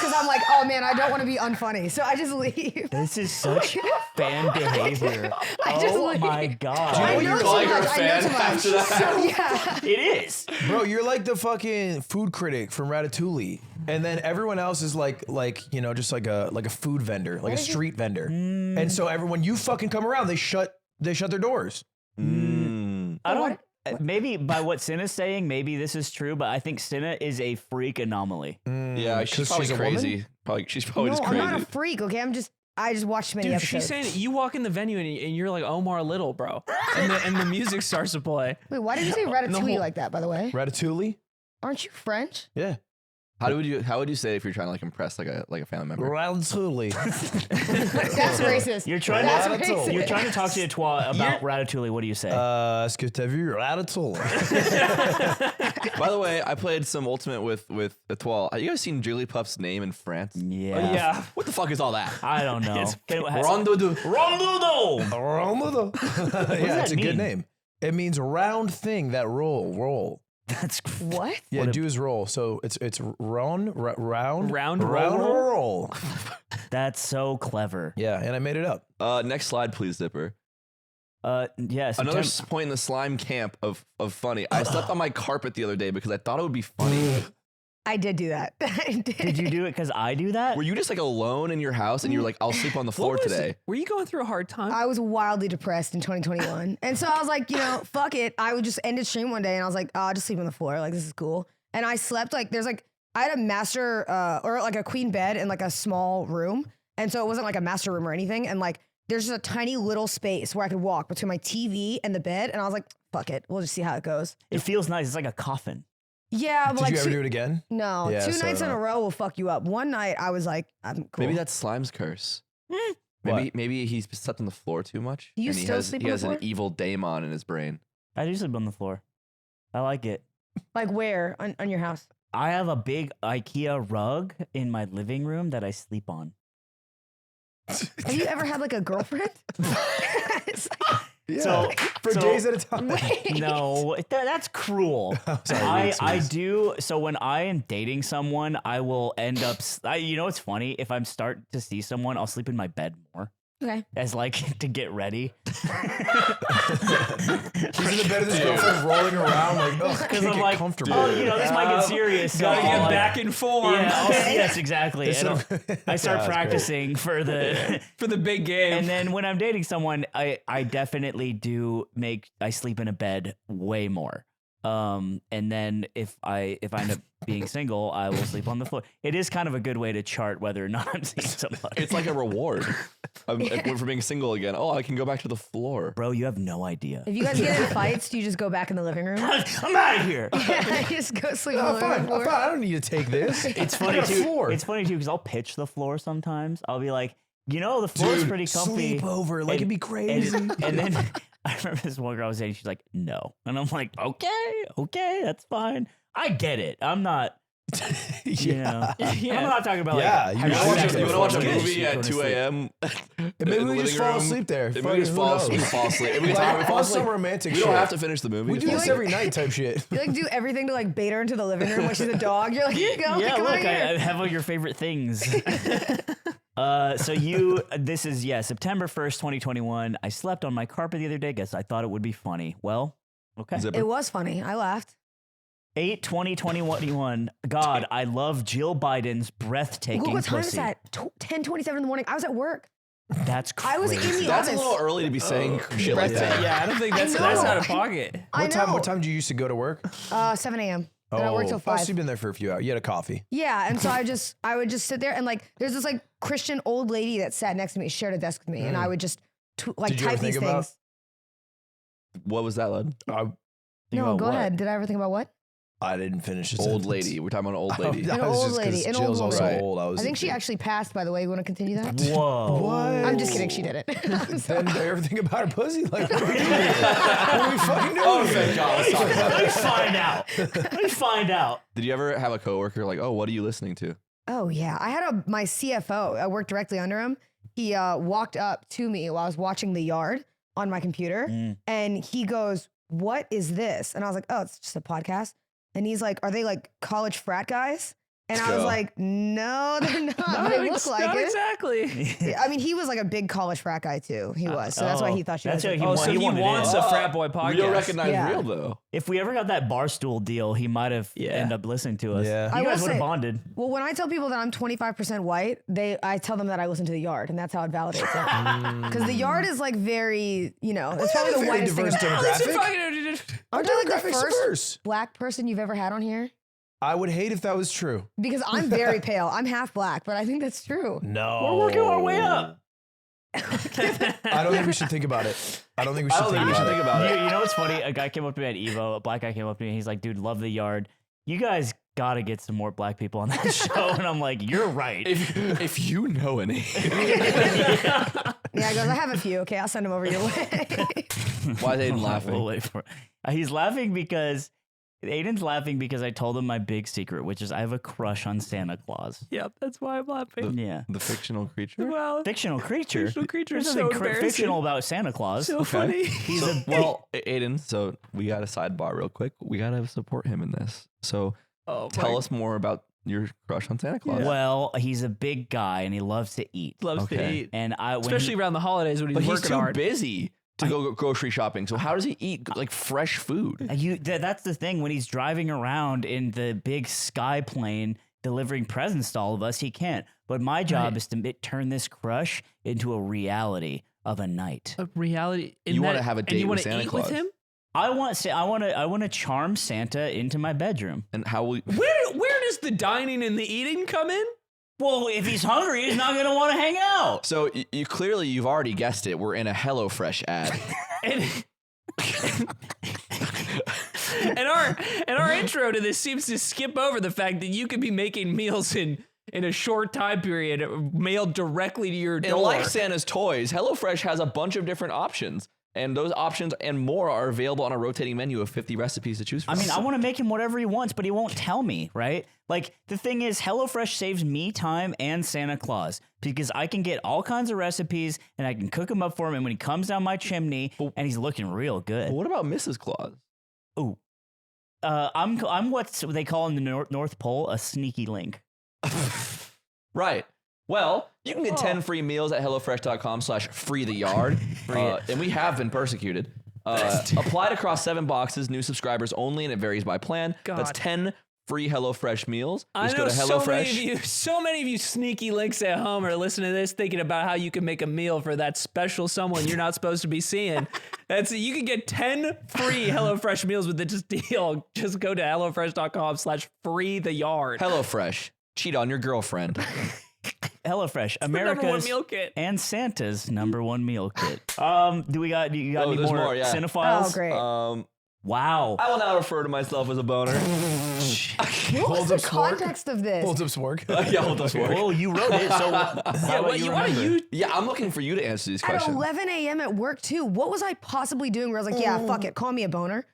because I'm like, oh man, I don't want to be unfunny, so I just leave. This is such fan behavior. I just Oh leave. my God. I know you too call her a much. I know fan too much. after that? So, yeah. It is. Bro, you're like the fucking food critic from Ratatouille, and then everyone else is like you know, just like a food vendor, like a street vendor. And so everyone, you fucking come around, they shut their doors. I don't. Maybe by what Cinna's saying, maybe this is true, but I think Cinna is a freak anomaly. Yeah, she's 'Cause probably she's a woman? crazy. She's probably No, just I'm crazy. not a freak. Okay, I just watched many Dude, episodes. she's saying you walk in the venue and you're like Omar Little, bro. And the music starts to play. Wait, why did you say Ratatouille whole- like that? By the way, Ratatouille? aren't you French? Yeah. How would you say it if you're trying to like impress like a family member? Ratatouille. You're That's racist. trying That's to- racist. You're trying to talk to a twat about Ratatouille. What do you say? Est-ce que t'as vu Ratatouille? By the way, I played some Ultimate with Etoile. Have you guys seen Jigglypuff's name in France? yeah. Yeah. What the fuck is all that? I don't know. Rondoudou. Rondoudou. Yeah, it's a mean? good name. It means round thing that roll. That's What? Yeah, do his roll. So it's round. Round roll. That's so clever. Yeah, and I made it up. Next slide, please, Zipper. Yes. Another point in the slime camp of funny. I slept on my carpet the other day because I thought it would be funny. I did do that. I did. Did you do it because I do that? Were you just like alone in your house and you were like, I'll sleep on the floor What was today? it? Were you going through a hard time? I was wildly depressed in 2021. And so I was like, fuck it. I would just end the stream one day and I was like, oh, I'll just sleep on the floor. Like, this is cool. And I slept like, I had a master or like a queen bed in like a small room. And so it wasn't like a master room or anything. And like, there's just a tiny little space where I could walk between my TV and the bed. And I was like, fuck it. We'll just see how it goes. It feels nice. It's like a coffin. Yeah. But Did like you ever do it again? No, Yeah, 2 so nights in no. a row will fuck you up. One night I was like, I'm cool. Maybe that's Slime's curse. What? Maybe he's slept on the floor too much. Do you and still sleep he on the has floor? an evil daemon in his brain. I do sleep on the floor. I like it. Like where on your house? I have a big IKEA rug in my living room that I sleep on. Have you ever had like a girlfriend? It's like, Yeah. So- for so- days at a time. No, that's cruel. Sorry, I do. So when I am dating someone, I will end up. You know what's funny? If I'm start to see someone, I'll sleep in my bed more okay. as like to get ready. She's in the bed of this girlfriend rolling around like, oh, I can't I'm get like, comfortable. oh, this might get serious. So Gotta I'll, get like- back in form. Yeah, yes, exactly. And I start Yeah, that's practicing for the. For the big game. And then when I'm dating someone, I definitely do I sleep in a bed way more. And then if I end up being single, I will sleep on the floor. It is kind of a good way to chart whether or not I'm seeing somebody. It's like a reward for being single again. Oh, I can go back to the floor. Bro, you have no idea. If you guys get in fights, do you just go back in the living room? I'm out of here. Yeah, just go sleep on Oh, the fine, living floor. I don't need to take this. It's I funny got a too. floor. It's funny too because I'll pitch the floor sometimes. I'll be like, the floor is pretty comfy. Sleep over, like it'd be crazy. And then I remember this one girl I was saying, she's like, no. And I'm like, okay, that's fine. I get it. I'm not, you know, I'm not talking about Yeah, like, you having wanna sex watch a- You before want to watch a bed, movie she's at going to 2 sleep. a.m.? Maybe we just fall asleep there. Maybe Fuck we just it, fall who knows? asleep. If we Like, fall on asleep. some romantic We shit. don't have to finish the movie. We Just do fall this like- every night type shit. You like do everything to like bait her into the living room when she's a dog. You're like, here you go. Yeah, come look, on here. I have all your favorite things. This is September 1st, 2021. I slept on my carpet the other day. Guess I thought it would be funny. Well, okay. Zipper. It was funny. I laughed. 8/20/2021. God, I love Jill Biden's breathtaking Look, what time pussy. is that? 10:27 in the morning. I was at work. That's crazy. I was in the That's a office. little early to be saying shit like that. Yeah, I don't think that's I know. out of pocket. I know. What time do you used to go to work? 7 a.m. And I worked till 5. So you've been there for a few hours. You had a coffee. Yeah, and so I would just sit there and like there's this like Christian old lady that sat next to me, shared a desk with me, and I would just like Did you ever type these think about- things. What was that, Lud? No, go ahead. Did I ever think about what? I didn't finish it. Old lady. We're talking about an old lady. An old lady, an old Jill's also woman. old. I think she actually passed, by the way. You want to continue that? Whoa. What? I'm just kidding. She didn't. I'm sorry. Then everything about her pussy. Like, what are we doing? What are we fucking doing? Oh, thank God. Let's talk about Let me that. find out. Let me find out. Did you ever have a coworker like, oh, what are you listening to? Oh yeah, I had my CFO. I worked directly under him. He walked up to me while I was watching The Yard on my computer, and he goes, "What is this?" And I was like, "Oh, it's just a podcast." And he's like, "Are they like college frat guys?" And I was like, "No, they're not. They look like not it." exactly. I mean, he was like a big college frat guy too. He was, so that's why he thought she was. That's like, why So he wanted wants in. a frat boy podcast. Real recognize Yeah. real though. If we ever got that Barstool deal, he might have Yeah. ended up listening to us. Yeah. I You will guys would have say- bonded. Well, when I tell people that I'm 25% white, I tell them that I listen to The Yard, and that's how it validates it. Because The Yard is like very, it's probably the Very whitest thing. diverse About demographic. Aren't you like the Demographics first diverse. black person you've ever had on here? I would hate if that was true. Because I'm very pale. I'm half black, but I think that's true. No. We're working our way up. I don't think we should think about it. I don't think we should think about it. about You know what's funny? A guy came up to me at Evo. A black guy came up to me. And he's like, "Dude, love The Yard. You guys got to get some more black people on that show." And I'm like, "You're right." If you know any. Yeah, he goes, I have a few. Okay, I'll send them over your way. Why is Aiden We'll laughing? wait for it. He's laughing because Aiden's laughing because I told him my big secret, which is I have a crush on Santa Claus. Yep, that's why I'm laughing. Yeah. The fictional creature? Well, Fictional creature. Fictional creature There's is nothing so embarrassing. fictional about Santa Claus. so funny. He's a Well, Aiden, so we got a sidebar real quick. We got to support him in this. So Oh, tell us more about your crush on Santa Claus. Well, he's a big guy and he loves to eat. Loves to Okay. eat, And I when especially around the holidays when he's But he's working too hard. busy to go grocery shopping. So how does he eat like fresh food? that's the thing, when he's driving around in the big sky plane delivering presents to all of us, he can't. But my job is to turn this crush into a reality of a night. A reality. You wanna have a and date you with wanna Santa eat Claus. with him? I want to charm Santa into my bedroom. And how will Where does the dining and the eating come in? Well, if he's hungry, he's not going to want to hang out. So you've already guessed it. We're in a HelloFresh ad. And, and our intro to this seems to skip over the fact that you could be making meals in a short time period mailed directly to your And door. like Santa's toys, HelloFresh has a bunch of different options. And those options and more are available on a rotating menu of 50 recipes to choose from. I mean, I want to make him whatever he wants, but he won't tell me, right? Like, the thing is, HelloFresh saves me time and Santa Claus because I can get all kinds of recipes and I can cook them up for him. And when he comes down my chimney, and he's looking real good. But what about Mrs. Claus? Ooh. I'm what they call in the North Pole a sneaky link. Right. Well, you can get 10 free meals at HelloFresh.com/freetheyard. And we have been persecuted. Applied across 7 boxes, new subscribers only, and it varies by plan. God. That's 10 free HelloFresh meals. I Just know go to HelloFresh. so many of you sneaky links at home are listening to this thinking about how you can make a meal for that special someone you're not supposed to be seeing. You can get 10 free HelloFresh meals with this deal. Just go to HelloFresh.com/freetheyard. HelloFresh. Cheat on your girlfriend. HelloFresh, The number one America's meal kit. and Santa's #1 meal kit. Do you got any there's more more, yeah. cinnafiles? Oh, great. Wow. I will now refer to myself as a boner. What was Holds the up spork. context of this? Holds up spork. Yeah, hold on. Well, you wrote it, so Yeah, what you want to use? Yeah, I'm looking for you to answer these At questions. 11 a.m. at work too. What was I possibly doing where I was like, yeah, fuck it, call me a boner?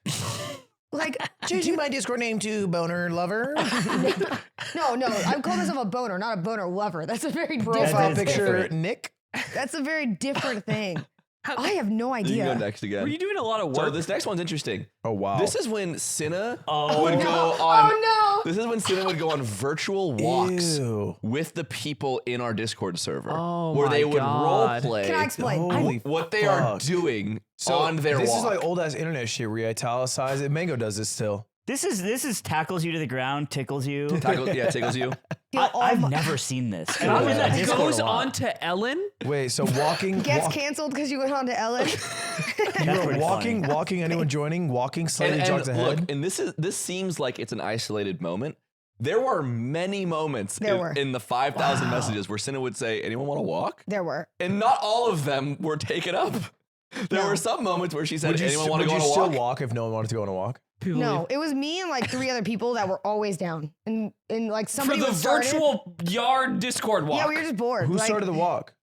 Like, Changing my Discord name to Boner Lover. no, I call myself a boner, not a boner lover. That's a very Profile different. picture Nick. That's a very different thing. I have no You can go idea. next again. Were you doing a lot of So work? this next one's interesting. Oh wow. This is when Cinna Oh, would no. go on. Oh no! This is when Cinna would go on virtual walks Ew. with the people in our Discord server, Oh where my they would God. role play Can I explain? Holy what they are fuck. doing So on their this walk. is like old ass internet shit where you italicize it. Mango does this still. This is tackles you to the ground, tickles you. Tickles you. I've never seen this. And I'm in that It Discord goes a lot. on to Ellen. Wait, so walking, Gets walk, canceled because you went on to Ellen. That's pretty walking, funny. walking. Anyone joining? Walking slightly jogs ahead. Look, and this seems like it's an isolated moment. There were many moments in the 5,000 messages where Cinna would say, "Anyone want to walk?" There were. And not all of them were taken up. There were some moments where she said, would you, "Anyone want to would go you on a still walk?" walk if no one wanted to go on a walk? people No, leave? it was me and like 3 other people that were always down, and like For somebody the would start it. virtual yard Discord walk. Yeah, we were just bored. Who like, started the walk?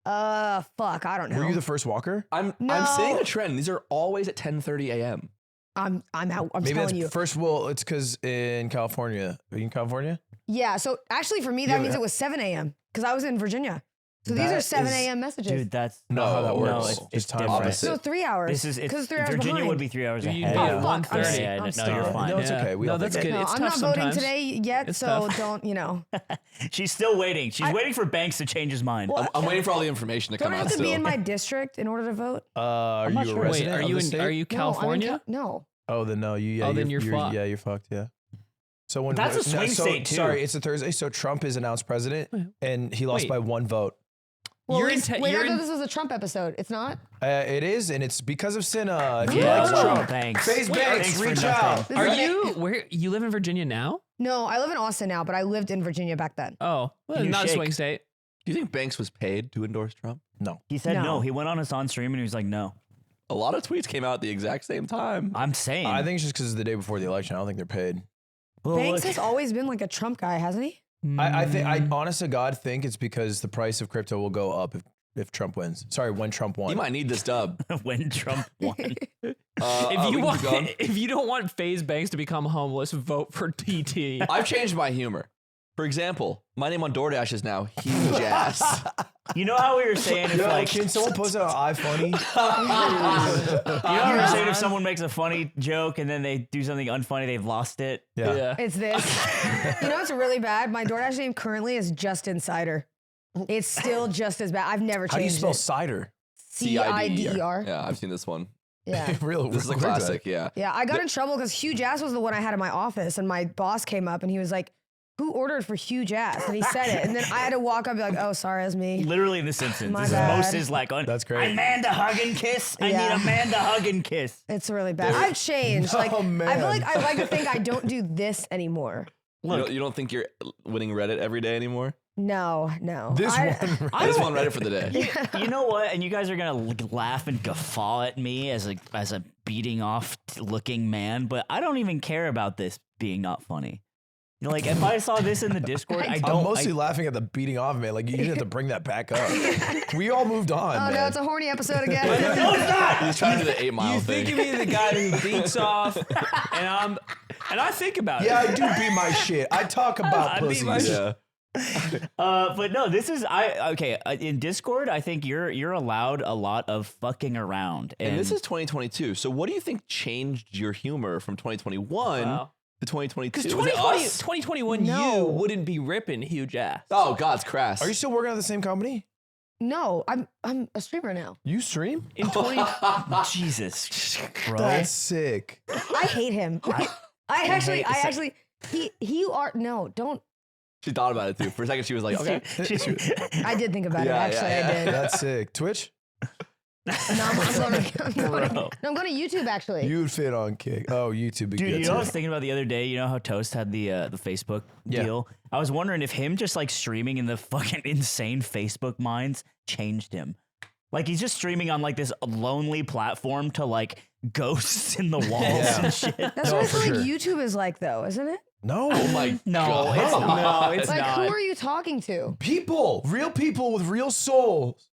Fuck, I don't know. Were you the first walker? I'm No. seeing a trend. These are always at 10:30 a.m. I'm out. I'm Maybe telling that's you. first. Well, it's because in California. Are you in California? Yeah. So actually, for me, that Yeah, means but- it was 7 a.m. because I was in Virginia. So these That are 7 is- a.m. messages. Dude, that's Not how that No, works. no, Just it's time different. opposite. So 3 hours. This is because 3 hours Virginia behind. would be 3 hours You'd ahead. be at Oh, fuck, 1:30. Yeah, no, I'm you're sorry. fine. No, it's okay. We no, all that's think good. No, It's I'm tough not sometimes. voting today yet, It's so tough. don't, you know. She's still waiting. She's waiting for Banks to change his mind. I'm waiting for all the information to Don't come I out have to still. be in my district in order to vote? Are not you a sure. Wait, resident? are of you the in? state? Are you No, I'm in California? no. Oh, then no. You. Yeah. Oh, then you're fucked. Yeah, you're fucked. Yeah. So when That's a swing state, too. Sorry, it's a Thursday. So Trump is announced president, and he lost Wait. by 1 vote. Well, You're at in least- te- wait, you're I thought in- this was a Trump episode. It's not? It is, and it's because of Cinna. If he Yeah, likes Trump, thanks. FaZe Banks, Thanks for reach nothing. out. This Are is- you where you live in Virginia now? No, I live in Austin now, but I lived in Virginia back then. Oh, well, You not a shake. swing state. Do you think Banks was paid to endorse Trump? No. He said no. No. He went on his on stream and he was like, no. A lot of tweets came out at the exact same time. I'm saying. I think it's just because it's the day before the election. I don't think they're paid. Well, Banks look, has always been like a Trump guy, hasn't he? I think, honest to God, think it's because the price of crypto will go up if Trump wins. Sorry, when Trump won. You might need this dub. when Trump won. If you we can want, keep going. if you don't want FaZe Banks to become homeless, vote for TT. I've changed my humor. For example, my name on DoorDash is now Huge Ass. You know how we were saying if Yo, like can someone post it on iFunny? you know how we were saying if someone makes a funny joke and then they do something unfunny, they've lost it. Yeah. It's this. You know what's really bad? My DoorDash name currently is Just Insider. It's still just as bad. I've never How do you changed spell it. cider? CIDER. Yeah, I've seen this one. Yeah. Real. This is a where's that? classic. Yeah. Yeah, I got in trouble because Huge Ass was the one I had in my office, and my boss came up and he was like, "Who ordered for Huge Ass?" And he said it, and then I had to walk up and be like, "Oh, sorry, that's me." Literally in The Simpsons. My This is bad. most is like on, That's great. Amanda hug and kiss. I Yeah. need Amanda hug and kiss. It's really bad. I've changed. Like, Oh, I feel man. like I like to think I don't do this anymore. Look, You don't think you're winning Reddit every day anymore? No. This I- one. I just want Reddit for the day. you know what? And you guys are gonna laugh and guffaw at me as a beating off looking man, but I don't even care about this being not funny. You know, like if I saw this in the Discord, I don't. I'm mostly laughing at the beating off, man. Like you didn't have to bring that back up. We all moved on. Oh man. no, it's a horny episode again. He's trying to do the 8 Mile You thing. think of me the guy who beats off, and I think about Yeah, it. I do beat my shit. I talk about I beat pussies. my shit. Yeah. But no, this is in Discord. I think you're allowed a lot of fucking around, And this is 2022. So what do you think changed your humor from 2021 Wow. to 2022? Because Was it 2020, us? 2021, No. you wouldn't be ripping Huge Ass. Oh, God's crass. Are you still working at the same company? No, I'm a streamer now. You stream? In 20, Jesus, bro. That's sick. I hate him. I actually, he are no, don't. She thought about it too. For a second, she was like, okay. I did think about it. Yeah, Actually, yeah, I did. That's sick. Twitch? No, I'm going Bro. You would fit on Kick. Oh, YouTube. Would Dude, get you know what I was too. thinking about the other day? You know how Toast had the Facebook Yeah. deal? I was wondering if him just like streaming in the fucking insane Facebook mines changed him. Like he's just streaming on like this lonely platform to like ghosts in the walls Yeah. and shit. That's No, what I for feel like sure. YouTube is like, though, isn't it? No. Oh my No, God. it's Like, not. who are you talking to? People. Real people with real souls.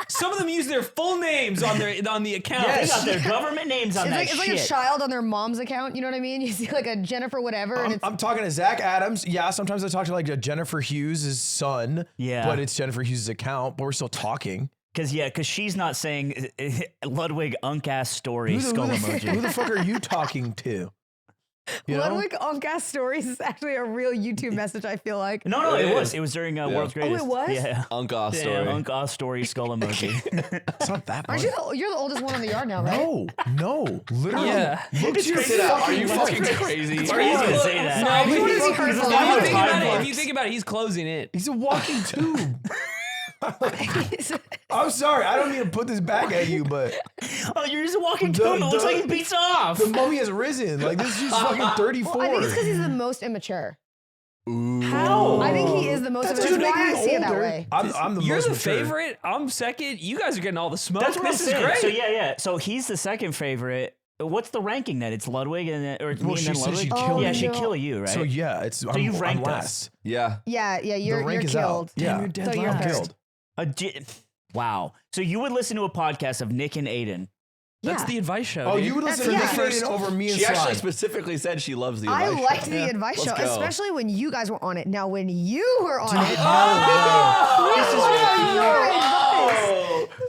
some of them use their full names on the account. They Yes. got their government names on It's that like, it's like shit. a child on their mom's account. You know what I mean? You see like a Jennifer whatever, and it's I'm talking to Zach Adams. Yeah, sometimes I talk to like a Jennifer Hughes' son. Yeah. But it's Jennifer Hughes' account, but we're still talking. Because she's not saying Ludwig unk-ass story skull who emoji. the fuck are you talking to? You know? Ludwig Onkas stories is actually a real YouTube message. I feel like. No, It it was. is. It was during World's Greatest. was? Yeah. Uncle story. Unk-ass story skull emoji. It's not that Aren't much. you're the oldest one on the yard now, right? No, literally. Yeah. Look at your Sit down. Are fucking you fucking crazy? It's crazy to say that. No, but What he's- has he heard if from you Ludwig? think about it, Time if you think about it, he's closing it. He's a walking tube. I'm sorry, I don't mean to put this back at you, but Oh, you're just walking The- to him. It looks the- like he beats off. the mummy has risen. Like this is fucking 34. Well, I think it's because he's the most immature. How? I think he is the most. That's That's just why I making me see it that older. way. I'm the You're most the mature. favorite. I'm second. You guys are getting all the smoke. That's what this I'm is saying. great. So yeah. So he's the second favorite. what's the ranking then? It's Ludwig and then, or it's me and she then said Ludwig. she'd kill yeah, you. she'd kill you, right? So yeah, it's so you've I'm ranked last. us. Yeah. Yeah, you're rank is killed. out. Yeah, you're dead So you're last. first. killed. Wow. So you would listen to a podcast of Nick and Aiden. That's Yeah. the advice show. Oh, dude. you would listen to That's- Nick yeah. Aiden over me and She actually Slide. specifically said she loves the I advice liked show. the advice show, Let's go. especially when you guys were on it. Now, when you were on it, Oh!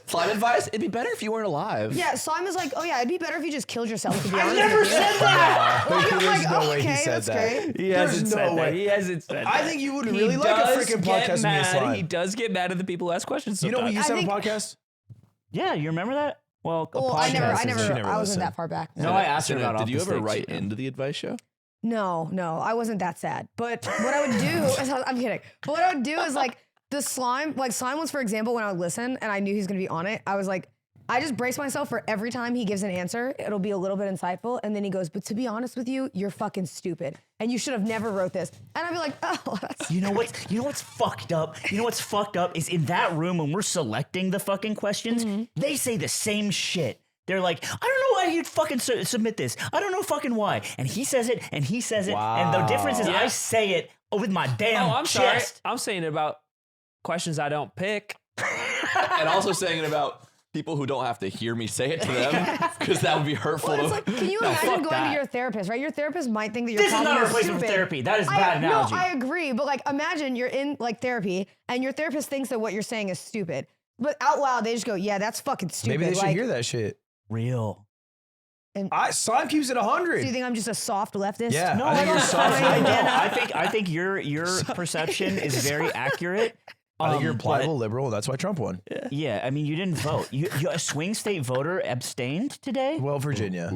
Slime advice? It'd be better if you weren't alive. yeah, Slime was like, "Oh yeah, it'd be better if you just killed yourself." To be honest, never with you. said that. I'm There's like, no way he okay, said that's that. great. He There's hasn't no said that. way. He hasn't said that. I think you would He really like a does freaking get podcast with me and mad. Slime. He does get mad at the people who ask questions. You know we sometimes. used to have I a podcast? Yeah, you remember that? Well, a Well, podcast. I She never, never I wasn't listened. that far back. No, I asked her Cinna, about did you off the ever sticks, write yeah. into the advice show? No, I wasn't that sad. But what I would do is, I'm kidding. But what I would do is like the Slime, like Slime was, for example, when I would listen and I knew he was going to be on it, I was like, I just brace myself for every time he gives an answer, it'll be a little bit insightful. And then he goes, but to be honest with you, you're fucking stupid. And you should have never wrote this. And I'd be like, oh, that's. You know what's fucked up? You know what's fucked up is in that room when we're selecting the fucking questions, they say the same shit. They're like, I don't know why you'd fucking submit this. I don't know fucking why. And he says it, and he says it, and the difference is Yeah. I say it with my damn I'm sorry. chest. I'm saying it about questions I don't pick. And also saying it about people who don't have to hear me say it to them, because that would be hurtful. Well, it's like, can you imagine fuck going that. to your therapist, right? Your therapist might think that your This is problem not a is replacement stupid. for therapy. That is a bad analogy. No, I agree. But like, imagine you're in like therapy and your therapist thinks that what you're saying is stupid. But out loud, they just go, yeah, that's fucking stupid. Maybe they should like, hear that shit. Real. Slime keeps it 100. Do you think I'm just a soft leftist? Yeah, No, I think you're soft. I know. I think your perception is very accurate. I think you're a but- pliable liberal, and that's why Trump won. Yeah, I mean, you didn't vote. You a swing state voter abstained today. Well, Virginia.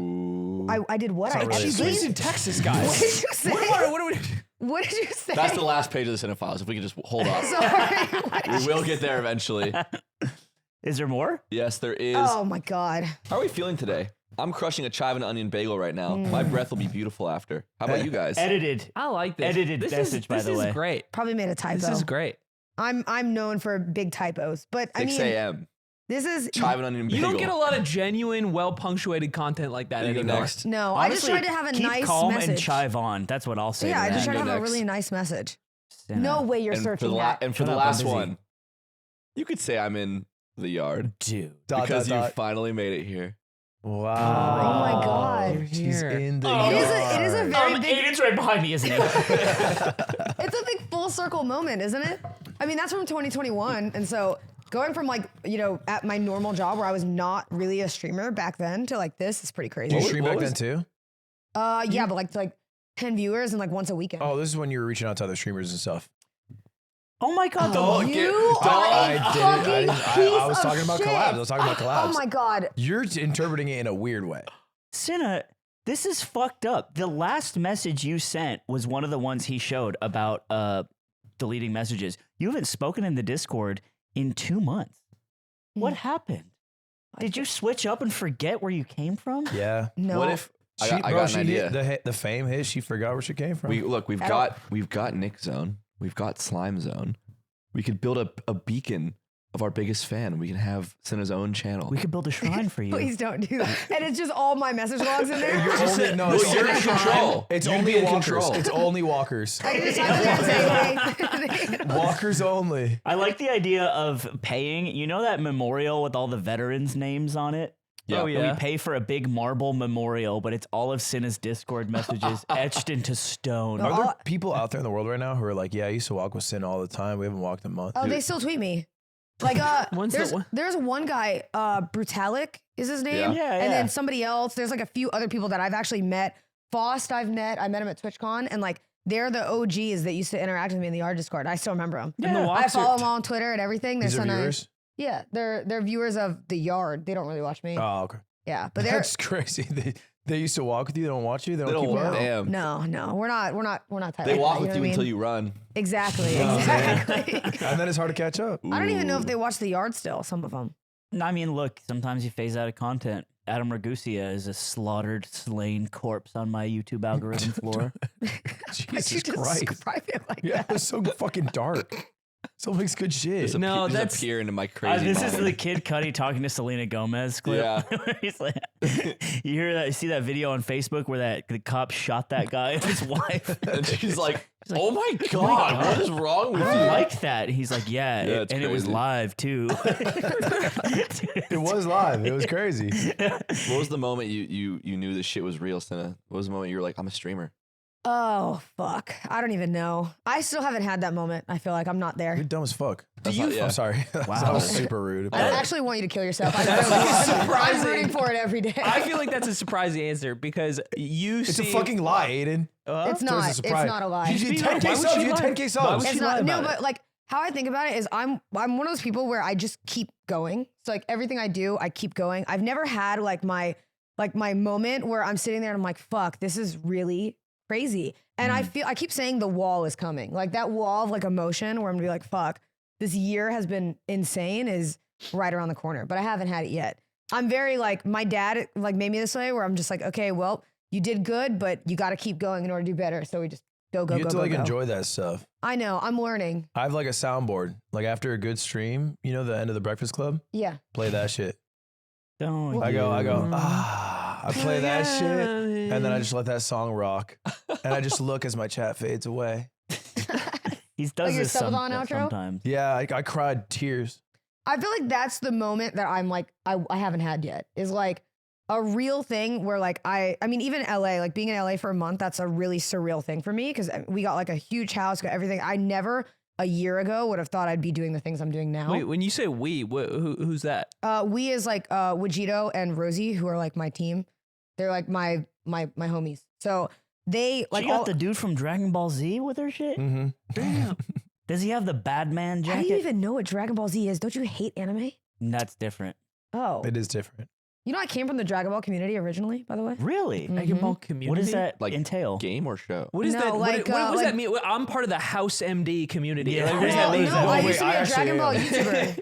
I did what? I not really a actually swing did. Texas, What guys. did you say? What are we? What did you say? That's the last page of the cinnafiles. If we could just hold off. Sorry. What did We you will get there eventually. Is there more? Yes, there is. Oh my God. How are we feeling today? I'm crushing a chive and onion bagel right now. My breath will be beautiful after. How about you guys? Edited. I like this. Edited this message, by the way. This is great. Probably made a typo. This is great. I'm known for big typos, but I 6 mean, a.m. this is Chive and onion bagel. You don't get a lot of genuine, well-punctuated content like that You go anymore. next. no. I just Honestly, tried to have a keep nice calm message. and chive on. That's what I'll say. Yeah, to I just that. tried to Go have a next. really nice message. Cinna. No way you're And for searching the, that. and for Shut the up, I'm last busy. one, you could say I'm in the yard Dude. because you finally made it here. Wow. Oh my God. You're She's here. in the It is yard. a very big. Aiden's right behind me, isn't he? It's a big full circle moment, isn't it? I mean, that's from 2021, and so going from like at my normal job where I was not really a streamer back then to like this is pretty crazy. Did you What stream was- back what then was- too? Yeah, but like 10 viewers and like once a weekend. Oh, this is when you were reaching out to other streamers and stuff. Oh my God. Don't the- get- You don't- are a I fucking I was piece talking of about shit. collabs. I was talking about collabs. Oh my God. You're interpreting it in a weird way. Cinna, this is fucked up. The last message you sent was one of the ones he showed about deleting messages. You haven't spoken in the Discord in 2 months. What happened? Did you switch up and forget where you came from? Yeah. No. What if I She, got, I bro, got she an idea? hit the fame hit. She forgot where she came from. We've I got Nick Zone. We've got Slime Zone. We could build a beacon of our biggest fan. We can have Cinna's own channel. We could build a shrine for you. Please don't do that. And it's just all my message logs in there. You're only, no, No, it's you're only- in control. It's You'd only be in walkers. control. It's only walkers. I can just type in there and say, hey. Walkers only. I like the idea of paying. You know that memorial with all the veterans' names on it? Yeah. Oh, And yeah. we pay for a big marble memorial, but it's all of Cinna's Discord messages etched into stone. No. Are there people out there in the world right now who are like, yeah, I used to walk with Sin all the time. We haven't walked in a month. Oh, they still tweet me. Like When's the there's one? there's one guy, Brutalic is his name. Yeah, And yeah. then somebody else. There's like a few other people that I've actually met. Faust I met him at TwitchCon, and like they're the OGs that used to interact with me in the yard Discord. I still remember them. And the I walks follow are- them on Twitter and everything. They're These so are nice. viewers? Yeah, they're viewers of the yard. They don't really watch me. Oh, okay. Yeah, but they're That's crazy. They used to walk with you. They don't watch you. They They don't don't keep want up. damn. no, we're not tight. They like walk that, with know you what I until mean? you run. Exactly. Oh, man. Exactly. And then it's hard to catch up. I don't even know if they watch the yard still. Some of them. I mean, look, sometimes you phase out of content. Adam Ragusia is a slaughtered, slain corpse on my YouTube algorithm floor. Why'd you Jesus Christ. describe it like Yeah, that? it's so fucking dark. Still makes good shit. No, that's- disappear into my crazy This is mind. the Kid Cudi talking to Selena Gomez clip. Yeah. He's like, You hear that? You see that video on Facebook where the cop shot that guy and his wife? And she's like, oh my God, what is wrong with I you? like that. He's like, yeah, it's and it was crazy. live too. It was live. It was crazy. What was the moment you knew this shit was real, Cinna? What was the moment you were like, I'm a streamer? Oh, fuck. I don't even know. I still haven't had that moment. I feel like I'm not You're there. dumb as fuck. Yeah. I'm sorry. Wow. That was super rude. I actually want you to kill yourself. I'm rooting for it every day. I feel like that's a surprising answer because It's a fucking lie, Aiden. It's So not. a It's surprise. not a lie. You did Why 10K would subs. she You lie? did 10K subs. It's lie not. No, about it? but like how I think about it is I'm one of those people where I just keep going. So like everything I do, I keep going. I've never had like my moment where I'm sitting there and I'm like, fuck, this is really crazy. And I keep saying the wall is coming. Like that wall of like emotion where I'm gonna be like, fuck, this year has been insane is right around the corner. But I haven't had it yet. I'm very like, my dad like made me this way where I'm just like, okay, well, you did good, but you gotta keep going in order to do better. So we just go. You have to like go. enjoy that stuff. I know, I'm learning. I have like a soundboard. Like after a good stream, you know, the end of the Breakfast Club, Yeah. play that shit. Don't I go, you? I play that shit, and then I just let that song rock, and I just look as my chat fades away. He does Like your this Subathon outro? sometimes. Yeah, I cried tears. I feel like that's the moment that I'm like, I haven't had yet is like a real thing where like, I mean, even LA, like being in LA for a month, that's a really surreal thing for me. Cause we got like a huge house, got everything. I never a year ago would have thought I'd be doing the things I'm doing now. Wait, when you say we, who's that? We is like, Wajito and Rosie, who are like my team. They're like my homies. So they like She got the dude from Dragon Ball Z with her shit? Mm-hmm. Damn. Does he have the Batman how jacket? do you even know what Dragon Ball Z is? Don't you hate anime? That's different. Oh, It is different. you know, I came from the Dragon Ball community originally, by the way. Really? Dragon Ball community. What does that Like entail? game or show? What is No, that? like, what does like- that mean? I'm part of the House MD community. Yeah. Like, what does Well, that mean? no, I Wait, used to be I a actually Dragon Ball am. YouTuber.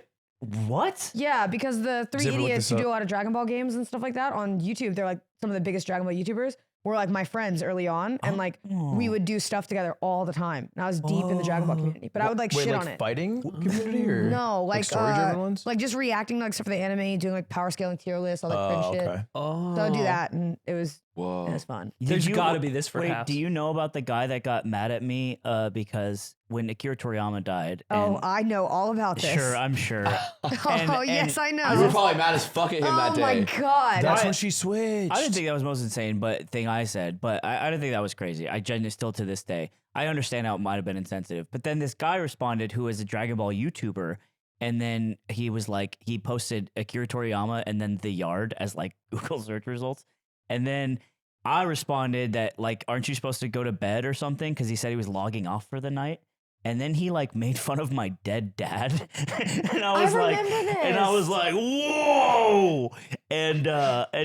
What? Yeah, because the three Zipper, look idiots this who up. do a lot of Dragon Ball games and stuff like that on YouTube, they're like some of the biggest Dragon Ball YouTubers, were like my friends early on. And like we would do stuff together all the time. And I was deep in the Dragon Ball community, but I would like Wait, shit like on it. fighting community or No, like story-driven ones? like just reacting to like stuff for the anime, doing like power scaling tier lists, all that cringe shit. Okay. Oh. So I'd do that, and it was Whoa. fun. There's gotta be this for wait, House. do you know about the guy that got mad at me because when Akira Toriyama died? Oh, and- I know all about this. sure, I'm sure. Oh yes, I know. You were probably mad as fuck at him that Oh day. my god. That's when she switched. I didn't think that was the most insane thing I said, but I didn't think that was crazy. I genuinely still to this day, I understand how it might have been insensitive. But then this guy responded who is a Dragon Ball YouTuber, and then he was like, he posted Akira Toriyama and then The Yard as like Google search results. And then I responded that like, aren't you supposed to go to bed or something? Because he said he was logging off for the night. And then he like made fun of my dead dad, and I was like, remember and I this. was like, whoa, and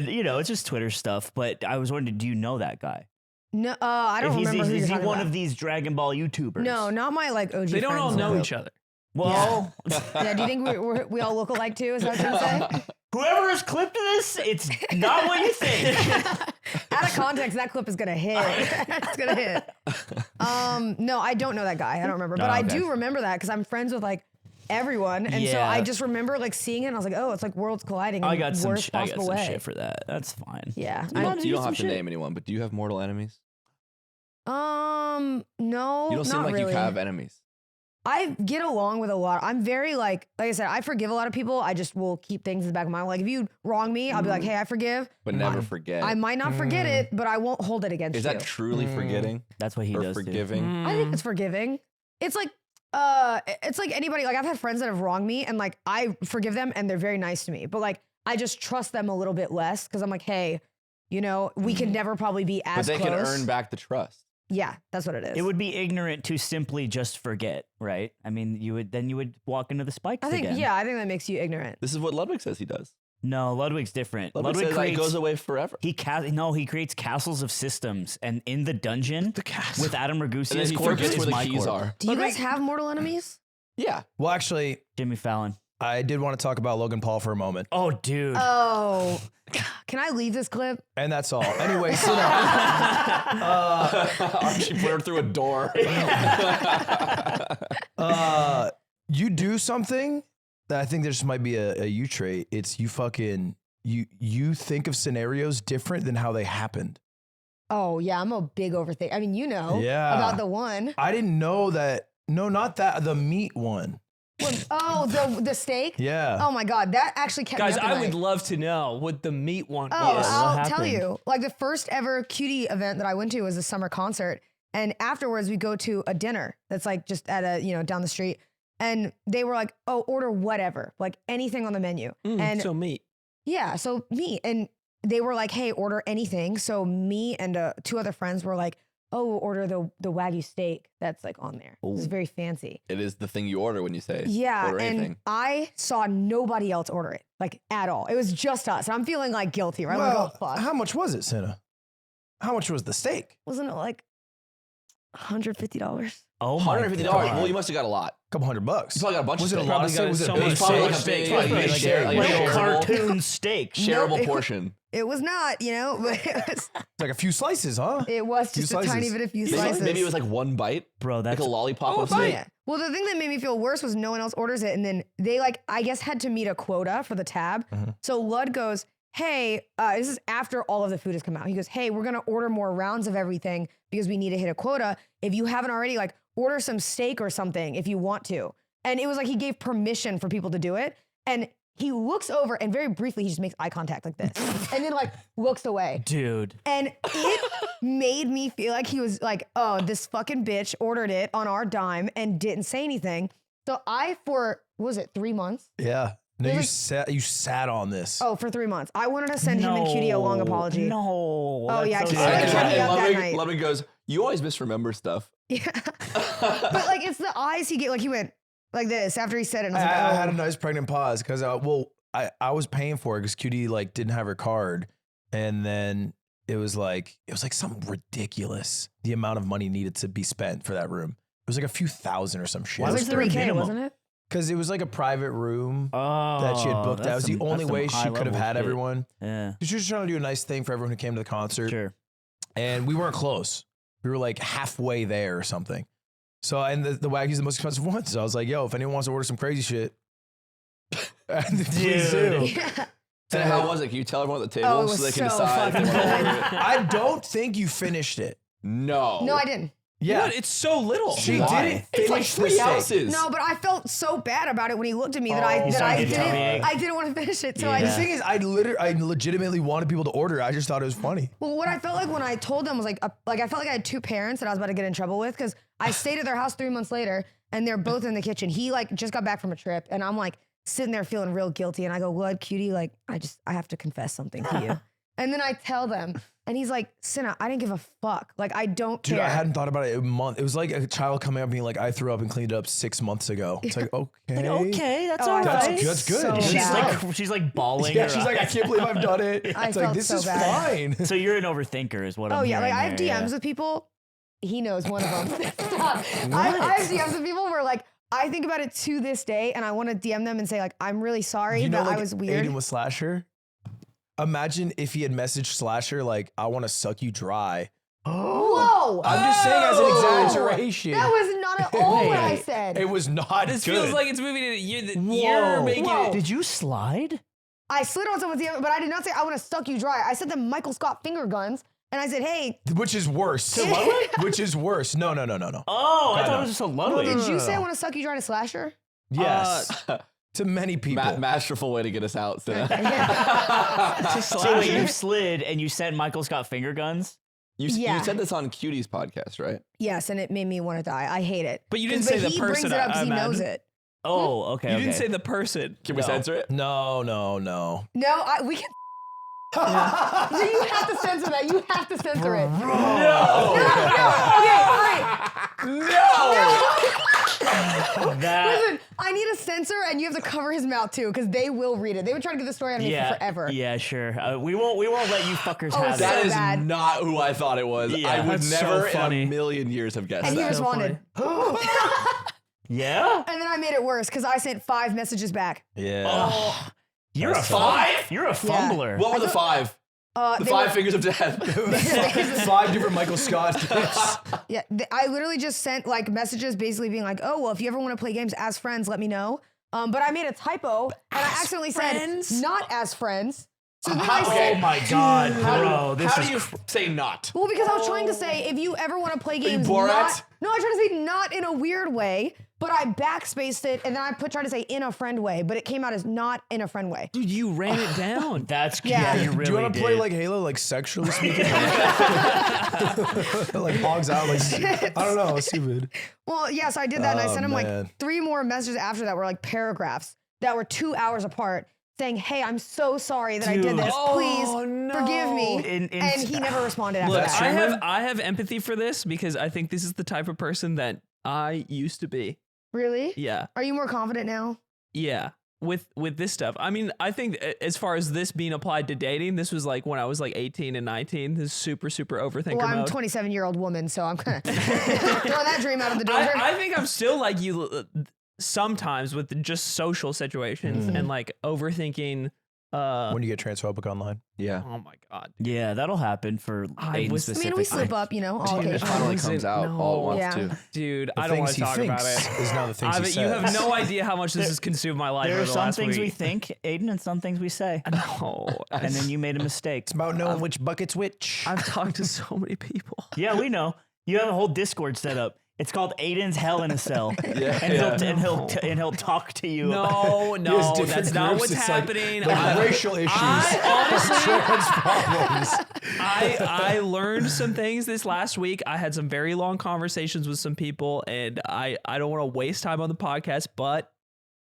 you know, it's just Twitter stuff. But I was wondering, do you know that guy? No, I don't remember who Is you're he talking one about. of these Dragon Ball YouTubers? No, not my like OG. They don't all friends, know though. each other. Well, Yeah, do you think we all look alike too? Is that what you're saying? whoever has clipped this, it's not what you think. Out of context, that clip is gonna hit. It's gonna hit. No, I don't know that guy. I don't remember, but Oh, I okay. do remember that because I'm friends with like everyone, and so Yeah. I just remember like seeing it. and I was like, oh, it's like worlds colliding. In I got the some, worst I got possible some way. shit for that. That's fine. Yeah. You don't, you you get don't some have to shit. name anyone, but do you have mortal enemies? No, You don't seem not like really. you have enemies. I get along with a lot. I'm very like I said, I forgive a lot of people. I just will keep things in the back of my mind. Like if you wrong me, I'll be like, hey, I forgive. But never forget. I might not forget it, but I won't hold it against Is you. that truly forgetting That's what he or does. forgiving? I think it's forgiving. It's like anybody. Like I've had friends that have wronged me, and like I forgive them, and they're very nice to me. But like I just trust them a little bit less because I'm like, hey, you know, we can never probably be But as they close. can earn back the trust. Yeah, that's what it is. It would be ignorant to simply just forget, right? I mean, you would walk into the spikes I think. again. Yeah, I think that makes you ignorant. This is what Ludwig says he does. No, Ludwig's different. Ludwig says like, it goes away forever. He creates castles of systems, and in the dungeon with Adam And then Ragusia's he corpse forgets is where the my keys corpse. are. Do you guys have mortal enemies? Yeah. Well, actually, Jimmy Fallon. I did want to talk about Logan Paul for a moment, Oh, dude. Oh, can I leave this clip? and that's all. Anyway, so Archie put her through a door. you do something that I think there just might be a you trait. It's you you think of scenarios different than how they happened. Oh yeah, I'm a big overthinker. I mean, Yeah. about the one. I didn't know that. No, not that. The meat one. Oh, the steak. Yeah. Oh my God, that actually kept Guys, me up at I night. would love to know what the meat one Oh, was. I'll What tell happened? you. Like the first ever cutie event that I went to was a summer concert. And afterwards we go to a dinner that's like just at a, down the street. And they were like, oh, order whatever, like anything on the menu. And So meat. yeah, so me. And they were like, hey, order anything. So me and 2 other friends were like, oh, we'll order the Wagyu steak that's like on there. It's very fancy. It is the thing you order when you say Yeah, order and anything. I saw nobody else order it, like at all. It was just us. And I'm feeling like guilty, right? I'm Well, like, oh, fuck. how much was it, Cinna? How much was the steak? Wasn't it like $150? Oh my $150. God. Well, you must have got a lot. Couple $100. You probably got a bunch Was of it a steak. lot of Probably steak? Was got it so a big much It was probably steak? like a big, Steak, like, like share, a- like Like a shareable, cartoon steak. shareable Nope. portion. It was not, but It's like a few slices, huh? it was Few just a tiny slices. bit of few Maybe- slices. Maybe it was like one bite, Bro, like that's a lollipop of Oh, steak. yeah. Well, the thing that made me feel worse was no one else orders it. And then they I guess had to meet a quota for the tab. So Lud goes, hey, this is after all of the food has come out. He goes, hey, we're going to order more rounds of everything because we need to hit a quota. If you haven't already, order some steak or something if you want to. And it was like he gave permission for people to do it. And he looks over and very briefly, he just makes eye contact like this. And then looks away. dude. And it made me feel like he was like, oh, this fucking bitch ordered it on our dime and didn't say anything. So what was it 3 months? Yeah. No, It you was sat on this. Oh, for 3 months. I wanted to send him and Cutie a long apology. No. Oh, yeah, that's he so said, sad. "Keep me up that night." Ludwig goes, you always misremember stuff. Yeah. But it's the eyes he gave. He went like this after he said it. And I was like, I oh. had a nice pregnant pause because I was paying for it because Cutie didn't have her card, and then it was like something ridiculous. The amount of money needed to be spent for that room. It was like a few thousand or some shit. Why It was was there a 3K, minimum? wasn't it? Because it was like a private room Oh, that she had booked. That was the only way she could have had everyone. everyone. Yeah, She was just trying to do a nice thing for everyone who came to the concert. sure. And we weren't close. We were like halfway there or something. So, and the Wagyu's the most expensive one. So I was like, yo, if anyone wants to order some crazy shit, please do. Yeah. So how was it? Can you tell everyone at the table Oh, it was so they can so decide? if fucking they wanna good. order it? I don't think you finished it. No. No, I didn't. Yeah. What? It's so little. She Why? didn't It's like finish the 3 steak. ounces. No, but I felt so bad about it when he looked at me that Oh, I you that I started tummy ache. didn't want to finish it. So Yeah. I The just thing is, I legitimately wanted people to order. I just thought it was funny. Well, what I felt like when I told them was like I felt like I had 2 parents that I was about to get in trouble with because I stayed at their house 3 months later and they're both in the kitchen. He just got back from a trip and I'm sitting there feeling real guilty and I go, Lud, Cutie, I have to confess something to you. And then I tell them and he's like, Cinna, I didn't give a fuck. I don't Dude, care. I hadn't thought about it in a month. It was like a child coming up being like, I threw up and cleaned it up 6 months ago. It's like, okay. Okay, that's Oh, all I right. felt That's good. so She's bad. She's like bawling. Yeah, her she's like, I eyes. can't believe I've done it. I It's like, felt this so is bad. fine. So you're an overthinker, is what I'm Oh yeah, hearing I have there, DMs yeah. with people. He knows one of them. Stop. I have DMs with people where I think about it to this day, and I want to DM them and say I'm really sorry You know, that like I was weird. Aiden with Slasher. Imagine if he had messaged Slasher I want to suck you dry. Whoa! I'm just saying as an Oh! exaggeration. That was not at all what I Wait. said. It was not This good. feels like it's moving in a year that Whoa. you're making Whoa. it. Did you slide? I slid on someone's DM, but I did not say I want to suck you dry. I said them Michael Scott finger guns, and I said, hey, Which is worse. Which is worse. No. Oh, I thought no. it was just a well, Ludwig. did you say I want to suck you dry to Slasher? Yes. To many people. Masterful way to get us out. So. So wait, you slid and you sent Michael Scott finger guns? You Yeah. said this on Cutie's podcast, right? Yes, and it made me want to die. I hate it. But you didn't 'Cause- say the he person, brings it up because I he knows imagine. it. Oh, okay. You okay. didn't say the person. Can we censor it? No. No, we can. So you have to censor that. You have to censor it. No. Okay, all right. That, Listen, I need a censor, and you have to cover his mouth too, because they will read it. They would try to get the story out of me yeah, for forever. Yeah, sure. We won't let you fuckers Oh, have so That it. is bad. not who I thought it was. Yeah, I would that's so never in funny. a million years have guessed And he that. responded. Yeah? And then I made it worse because I sent 5 messages back. Yeah. You're a That's five? You're a fumbler. What were the 5? The They 5 were- fingers of death. 5 different Michael Scott gifts. Yeah, I literally just sent messages basically being like, oh, well, if you ever want to play games as friends, let me know. But I made a typo and I accidentally friends? said not as friends. Oh my god, bro! How do you say not? Well, because I was trying to say, if you ever want to play games, Borat? I was trying to say not in a weird way, but I backspaced it, and then I tried to say in a friend way, but it came out as not in a friend way. Dude, you ran it down. That's Yeah. you really Do you want to play did. like Halo, like sexually speaking? Like hogs out, like I don't know, stupid. Well, yeah, so I did that, and I Oh, sent him like man. 3 more messages after that were like paragraphs that were 2 hours apart, saying, "Hey, I'm so sorry that I did Dude. this. Please forgive me." In- And he never responded after Look, that. I have empathy for this because I think this is the type of person that I used to be. Really? Yeah. Are you more confident now? Yeah. With this stuff. I mean, I think as far as this being applied to dating, this was like when I was like 18 and 19. This is super overthinker Well, I'm a mode. 27-year-old woman, so I'm kind of throw that dream out of the door. I think I'm still like you sometimes with just social situations and like overthinking. When you get transphobic online. Yeah. Oh my god. Yeah, that'll happen for Aiden was- I mean, specifically. we slip up, you know, all Dude, It occasionally. finally was comes it? out all at Yeah. once too. Dude, The I don't want things to talk he about thinks it. is now the things he says. You have no idea how much this has consumed my life. There over are the some last things we week. think, Aiden, and some things we say. No, And then you made a mistake. It's about knowing which bucket's which. I've talked to so many people. Yeah, we know. You have a whole Discord set up. It's called Aiden's Hell in a Cell. Yeah. And he'll talk to you. No, He has no, different that's not groups. what's It's like- happening. like racial issues, trans problems. I learned some things this last week. I had some very long conversations with some people, and I don't want to waste time on the podcast, but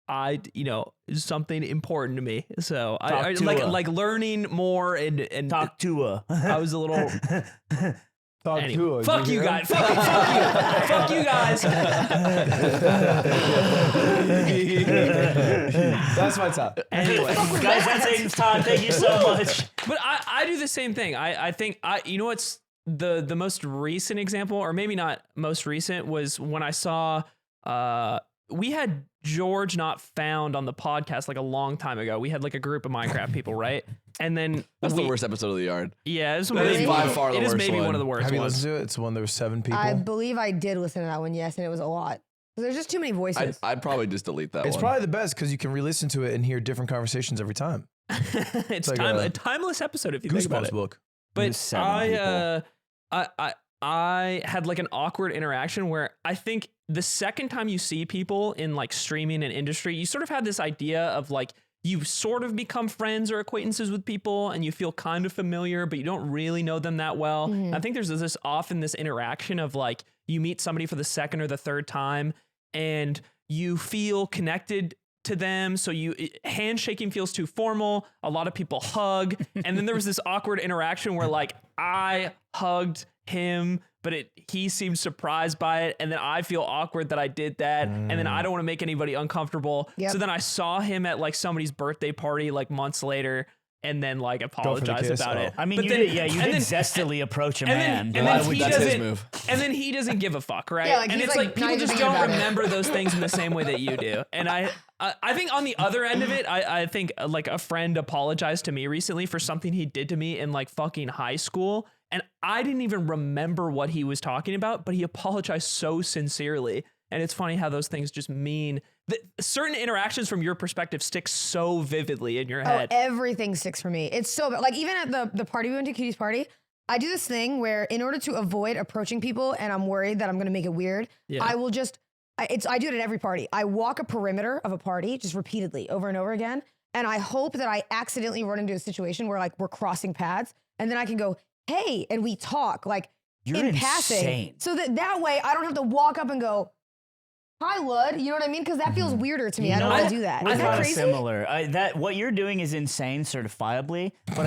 it's something important to me. So I Talk to her. like learning more and Talk to her. I was a little Talk anyway, to us. fuck you hear him? guys. Fuck you. Fuck you guys. That's my top. Anyway. Guys, that's Aiden's time. Thank you so much. But I do the same thing. I think you know what's the most recent example, or maybe not most recent, was when I saw we had George Not Found on the podcast like a long time ago. We had like a group of Minecraft people, right? And then That's the worst episode of the yard. Yeah, it is by far the it is worst maybe one one. of the worst Have you ones. listened to it? It's the one there was 7 people. I believe I did listen to that one, yes, and it was a lot. There's just too many voices. I'd probably just delete that It's one. probably the best because you can re-listen to it and hear different conversations every time. It's like a a timeless episode if you think about Goosebumps it. book. But Just 7 I had like an awkward interaction where I think the second time you see people in like streaming and industry, you sort of have this idea of like you sort of become friends or acquaintances with people and you feel kind of familiar, but you don't really know them that well. I think there's this often this interaction of like you meet somebody for the second or the third time and you feel connected to them. So handshaking feels too formal. A lot of people hug. And then there was this awkward interaction where like I hugged him, but he seemed surprised by it. And then I feel awkward that I did that. And then I don't want to make anybody uncomfortable. Yep. So then I saw him at like somebody's birthday party like months later and then like apologized kiss? about Oh. it. I mean, But you then- did and did then- zestily approach a and man. then, but- and then he That's his doesn't, move. and then he doesn't give a fuck, right? Yeah, like, and he's it's like, like not people even just thinking don't about it. remember those things in the same way that you do. And I think on the other end of it, I think like a friend apologized to me recently for something he did to me in like fucking high school. And I didn't even remember what he was talking about, but he apologized so sincerely. And it's funny how those things just mean that certain interactions from your perspective stick so vividly in your Oh, head. everything sticks for me. It's so bad. Like even at the party we went to, Cutie's party, I do this thing where in order to avoid approaching people and I'm worried that I'm going to make it weird, Yeah. I will just, I do it at every party. I walk a perimeter of a party just repeatedly over and over again. And I hope that I accidentally run into a situation where like we're crossing paths and then I can go, hey, and we talk like You're in passing. insane. So that way I don't have to walk up and go, hi, Lud. You know what I mean? Because that feels weirder to me. I don't want to do that. We're Is that kinda crazy? similar. That what you're doing is insane, certifiably. But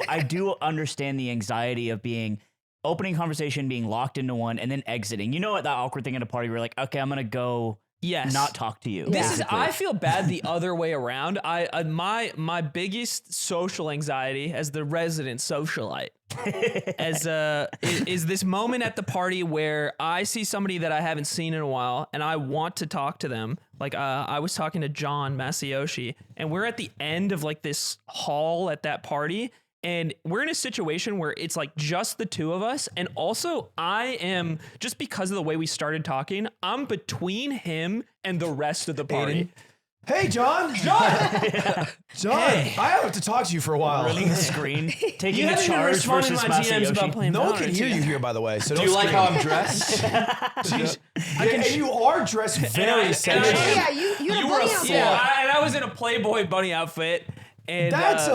I do understand the anxiety of opening conversation, being locked into one, and then exiting. You know what? That awkward thing at a party where you're like, okay, I'm gonna go. Yes. Not talk to you. This is basically. I feel bad the other way around. My biggest social anxiety as the resident socialite is this moment at the party where I see somebody that I haven't seen in a while and I want to talk to them. Like I was talking to John Masayoshi and we're at the end of like this hall at that party. And we're in a situation where it's like just the two of us. And also I am, just because of the way we started talking, I'm between him and the rest of the party. Hey, John. John. I have to talk to you for a while. Running the screen, taking You a haven't even charge responded to versus my DMs about Masayoshi. playing No one Valorant can hear yet. you here, by the way. So Do don't you like scream. how I'm dressed? And you are dressed very sexy. Oh yeah, you had a bunny outfit. Yeah, I was in a Playboy bunny outfit. And That's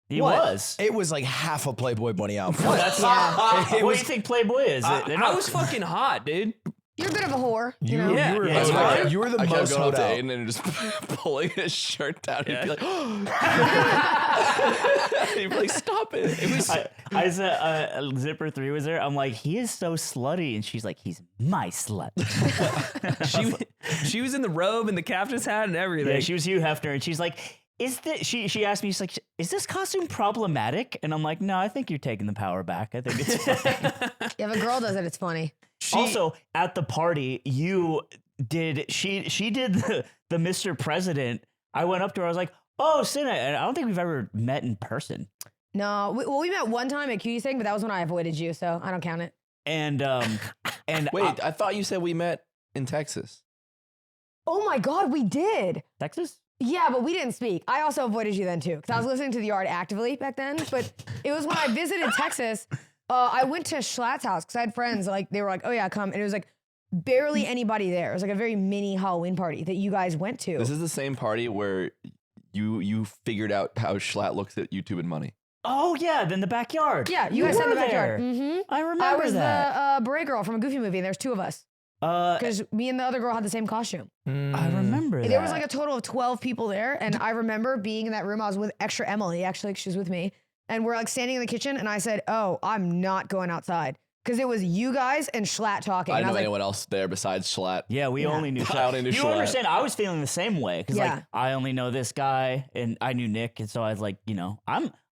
He what? was. It was like half a Playboy bunny outfit. That's Yeah. what do you think Playboy is? I was fucking hot, dude. You're a bit of a whore. You You, know? Yeah. you were, Yeah, you were the I kept most going up hoed to out. Aiden and just pulling his shirt down. He'd be like, he'd be like, stop it. It was I said, Zipper 3 was there. I'm like, he is so slutty. And she's like, he's my slut. she was in the robe and the captain's hat and everything. Yeah, she was Hugh Hefner. And she's like, she asked me, she's like, is this costume problematic? And I'm like, no, I think you're taking the power back. I think it's fine. Yeah, if a girl does it, it's funny. Also, at the party, she did the Mr. President. I went up to her, I was like, oh, Cinna. And I don't think we've ever met in person. No, we met one time at Cutie Thing, but that was when I avoided you, so I don't count it. And wait, I thought you said we met in Texas. Oh my God, we did. Texas? Yeah, but we didn't speak. I also avoided you then too, because I was listening to The Yard actively back then. But it was when I visited Texas. I went to Schlatt's house because I had friends. Like they were like, "Oh yeah, come," and it was like barely anybody there. It was like a very mini Halloween party that you guys went to. This is the same party where you figured out how Schlatt looks at YouTube and money. Oh, yeah, then the backyard. Yeah, you guys were sat in the there. backyard. Mm-hmm. I remember I was that. the beret girl from a Goofy movie, and there's two of us because me and the other girl had the same costume. I remember that. There was like a total of 12 people there, and I remember being in that room. I was with extra Emily, actually, she was with me, and we're like standing in the kitchen, and I said, "Oh, I'm not going outside," because it was you guys and Schlatt talking. I And didn't know was like, anyone else there besides Schlatt. Yeah, we only knew I only knew You Schlatt. understand? I was feeling the same way because Yeah. like I only know this guy and I knew Nick, and so I was like,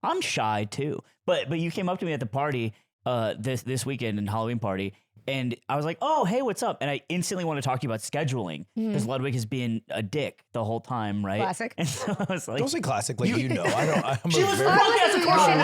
I'm shy too. But you came up to me at the party this weekend in Halloween party, and I was like, oh hey, what's up? And I instantly want to talk to you about scheduling because Ludwig has been a dick the whole time, right? Classic. And so I was like, Don't say classic like you know. I don't. I'm she a was very, podcast, of course she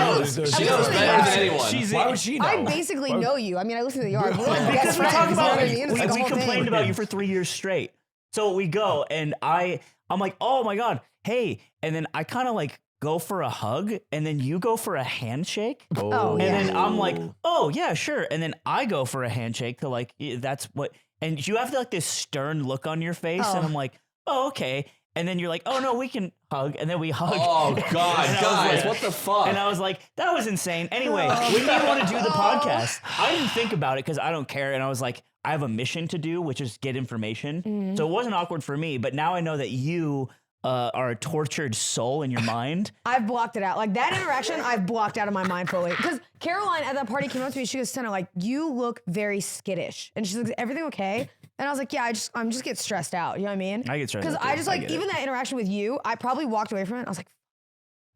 knows. She knows better than anyone. Why would she know? I basically know you. I mean, I listen to The Yard. We're like Because best we friends, talk you know about what I mean? It's like a we whole complained thing. about you for 3 years straight. So we go and I'm like, oh my God, hey. And then I kind of like go for a hug and then you go for a handshake. Oh, And yeah. then I'm like, oh yeah, sure. And then I go for a handshake to like, that's what, and you have like this stern look on your face. Oh. And I'm like, oh, okay. And then you're like, oh no, we can hug. And then we hug. Oh God, And I was guys, like- what the fuck? And I was like, that was insane. Anyway, when do you want to do the podcast? I didn't think about it because I don't care. And I was like, I have a mission to do, which is get information. So it wasn't awkward for me. But now I know that you are a tortured soul in your mind. I've blocked it out. Like that interaction, I've blocked out of my mind fully. Because Caroline at that party came up to me. She goes, "Cinna, like you look very skittish," and she's like, "Everything okay?" And I was like, "Yeah, I'm just get stressed out." You know what I mean? I get stressed because out too. I just I like get it. even that interaction with you. I probably walked away from it. I was like,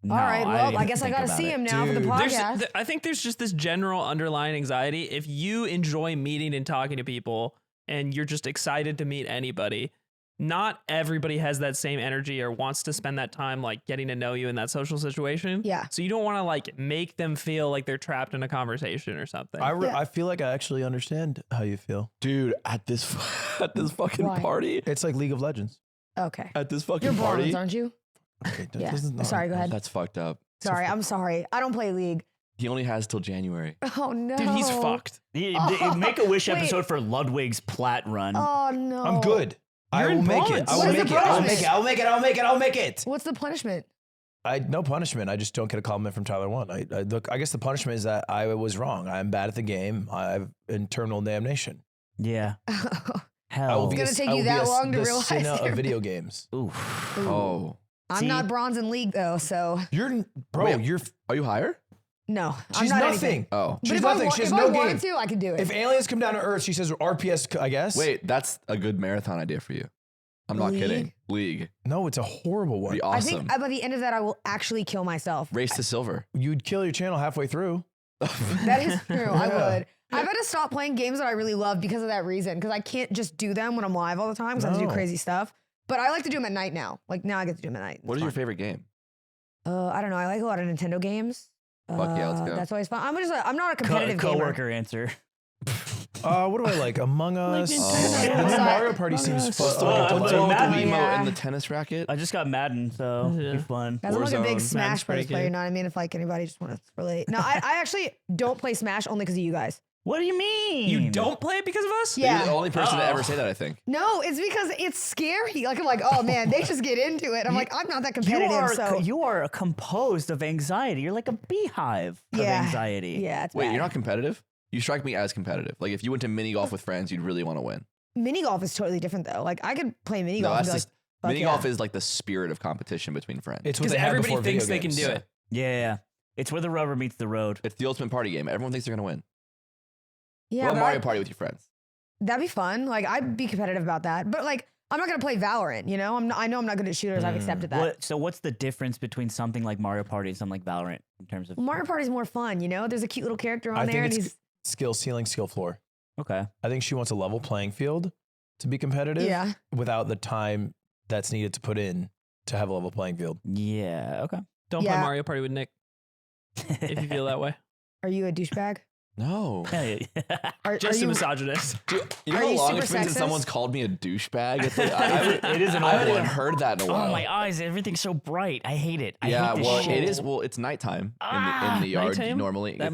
No, "All right, well, didn't I guess I think got to about see it. him now for the Dude. podcast." I think there's just this general underlying anxiety. If you enjoy meeting and talking to people and you're just excited to meet anybody, not everybody has that same energy or wants to spend that time like getting to know you in that social situation. Yeah. So you don't want to like make them feel like they're trapped in a conversation or something. I feel like I actually understand how you feel. Dude, at this fucking Why? party, It's like League of Legends. Okay, at this fucking you're party, bronze, aren't you? Okay, Yeah. this is not- Sorry, go ahead. that's fucked up. Sorry, I'm sorry. I don't play League. He only has till January. Oh no, Dude, he's fucked. Make a wish Wait. episode for Ludwig's plat run. Oh no, I'm good. I You're will in make it. bronze. I What will is the make it. I will punishment? make it. I will make it. I will make it. I will make it. What's the punishment? No punishment. I just don't get a compliment from Tyler One. I guess the punishment is that I was wrong. I'm bad at the game. I have internal damnation. Yeah. I will Hell. be gonna a- take I you will be that a- long to the realize cinna you're- of video games. Oof. Oh, I'm See? not bronze in League though, so You're bro. Wait. You're. are you higher? no. She's I'm not nothing. anything. Oh, But She's if I nothing. wa- She has if no I wanted game. to, I could do it. If aliens come down to Earth, she says RPS. I guess. wait, that's a good marathon idea for you. I'm not League? kidding. League, No, it's a horrible one. be I awesome. think by the end of that, I will actually kill myself. Race to silver. You'd kill your channel halfway through. That is true. I Yeah. would. I've had to stop playing games that I really love because of that reason. Because I can't just do them when I'm live all the time because I have to do No. crazy stuff. But I like to do them at night now. Like now I get to do them at night. What is your favorite game? I don't know. I like a lot of Nintendo games. Fuck yeah, let's go. That's always fun. I'm not a competitive gamer. Co-worker answer. What do I like? Among Us. Nintendo. The new Mario Party seems fun. What's the one with the Madden. Wiimote and Yeah. the tennis racket? I just got Madden, so it'll be fun. Guys, I'm like a big Warzone. Smash Madden's pretty Bros. Player, you good. know what I mean? If like anybody just wants to relate. No, I actually don't play Smash only because of you guys. What do you mean? You don't play it because of us? Yeah. You're the only person to ever say that, I think. No, it's because it's scary. Like I'm like, oh man, they just get into it. I'm like, I'm not that competitive. You are composed of anxiety. You're like a beehive of yeah, anxiety. Yeah, it's Wait, bad. you're not competitive? You strike me as competitive. Like if you went to mini golf with friends, you'd really want to win. Mini golf is totally different though. Like I could play mini No, golf. that's And be just like, mini fuck golf yeah. is like the spirit of competition between friends. It's what Because they have everybody before thinks video they can games. do it. Yeah. It's where the rubber meets the road. It's the ultimate party game. Everyone thinks they're gonna win. Yeah, Well, but Mario Party with your friends. that'd be fun. Like I'd be competitive about that. But like I'm not gonna play Valorant. You know, I know I'm not good at shooters. I've accepted that. So what's the difference between something like Mario Party and something like Valorant in terms of? Well, Mario Party's more fun. You know, there's a cute little character on I there, think and it's he's skill ceiling, skill floor. Okay. I think she wants a level playing field to be competitive yeah. without the time that's needed to put in to have a level playing field. Yeah. Okay. Don't play Yeah. Mario Party with Nick if you feel that way. Are you a douchebag? No. Are Just a you, misogynist. Dude, you know Are how you long super it's been since sexist? someone's called me a douchebag? It's like, It is an I old haven't even one. heard that in a while. Oh, my eyes! Everything's so bright. I hate it. I Yeah, hate this well, shit. it is. Well, it's nighttime in the yard Nighttime? normally. That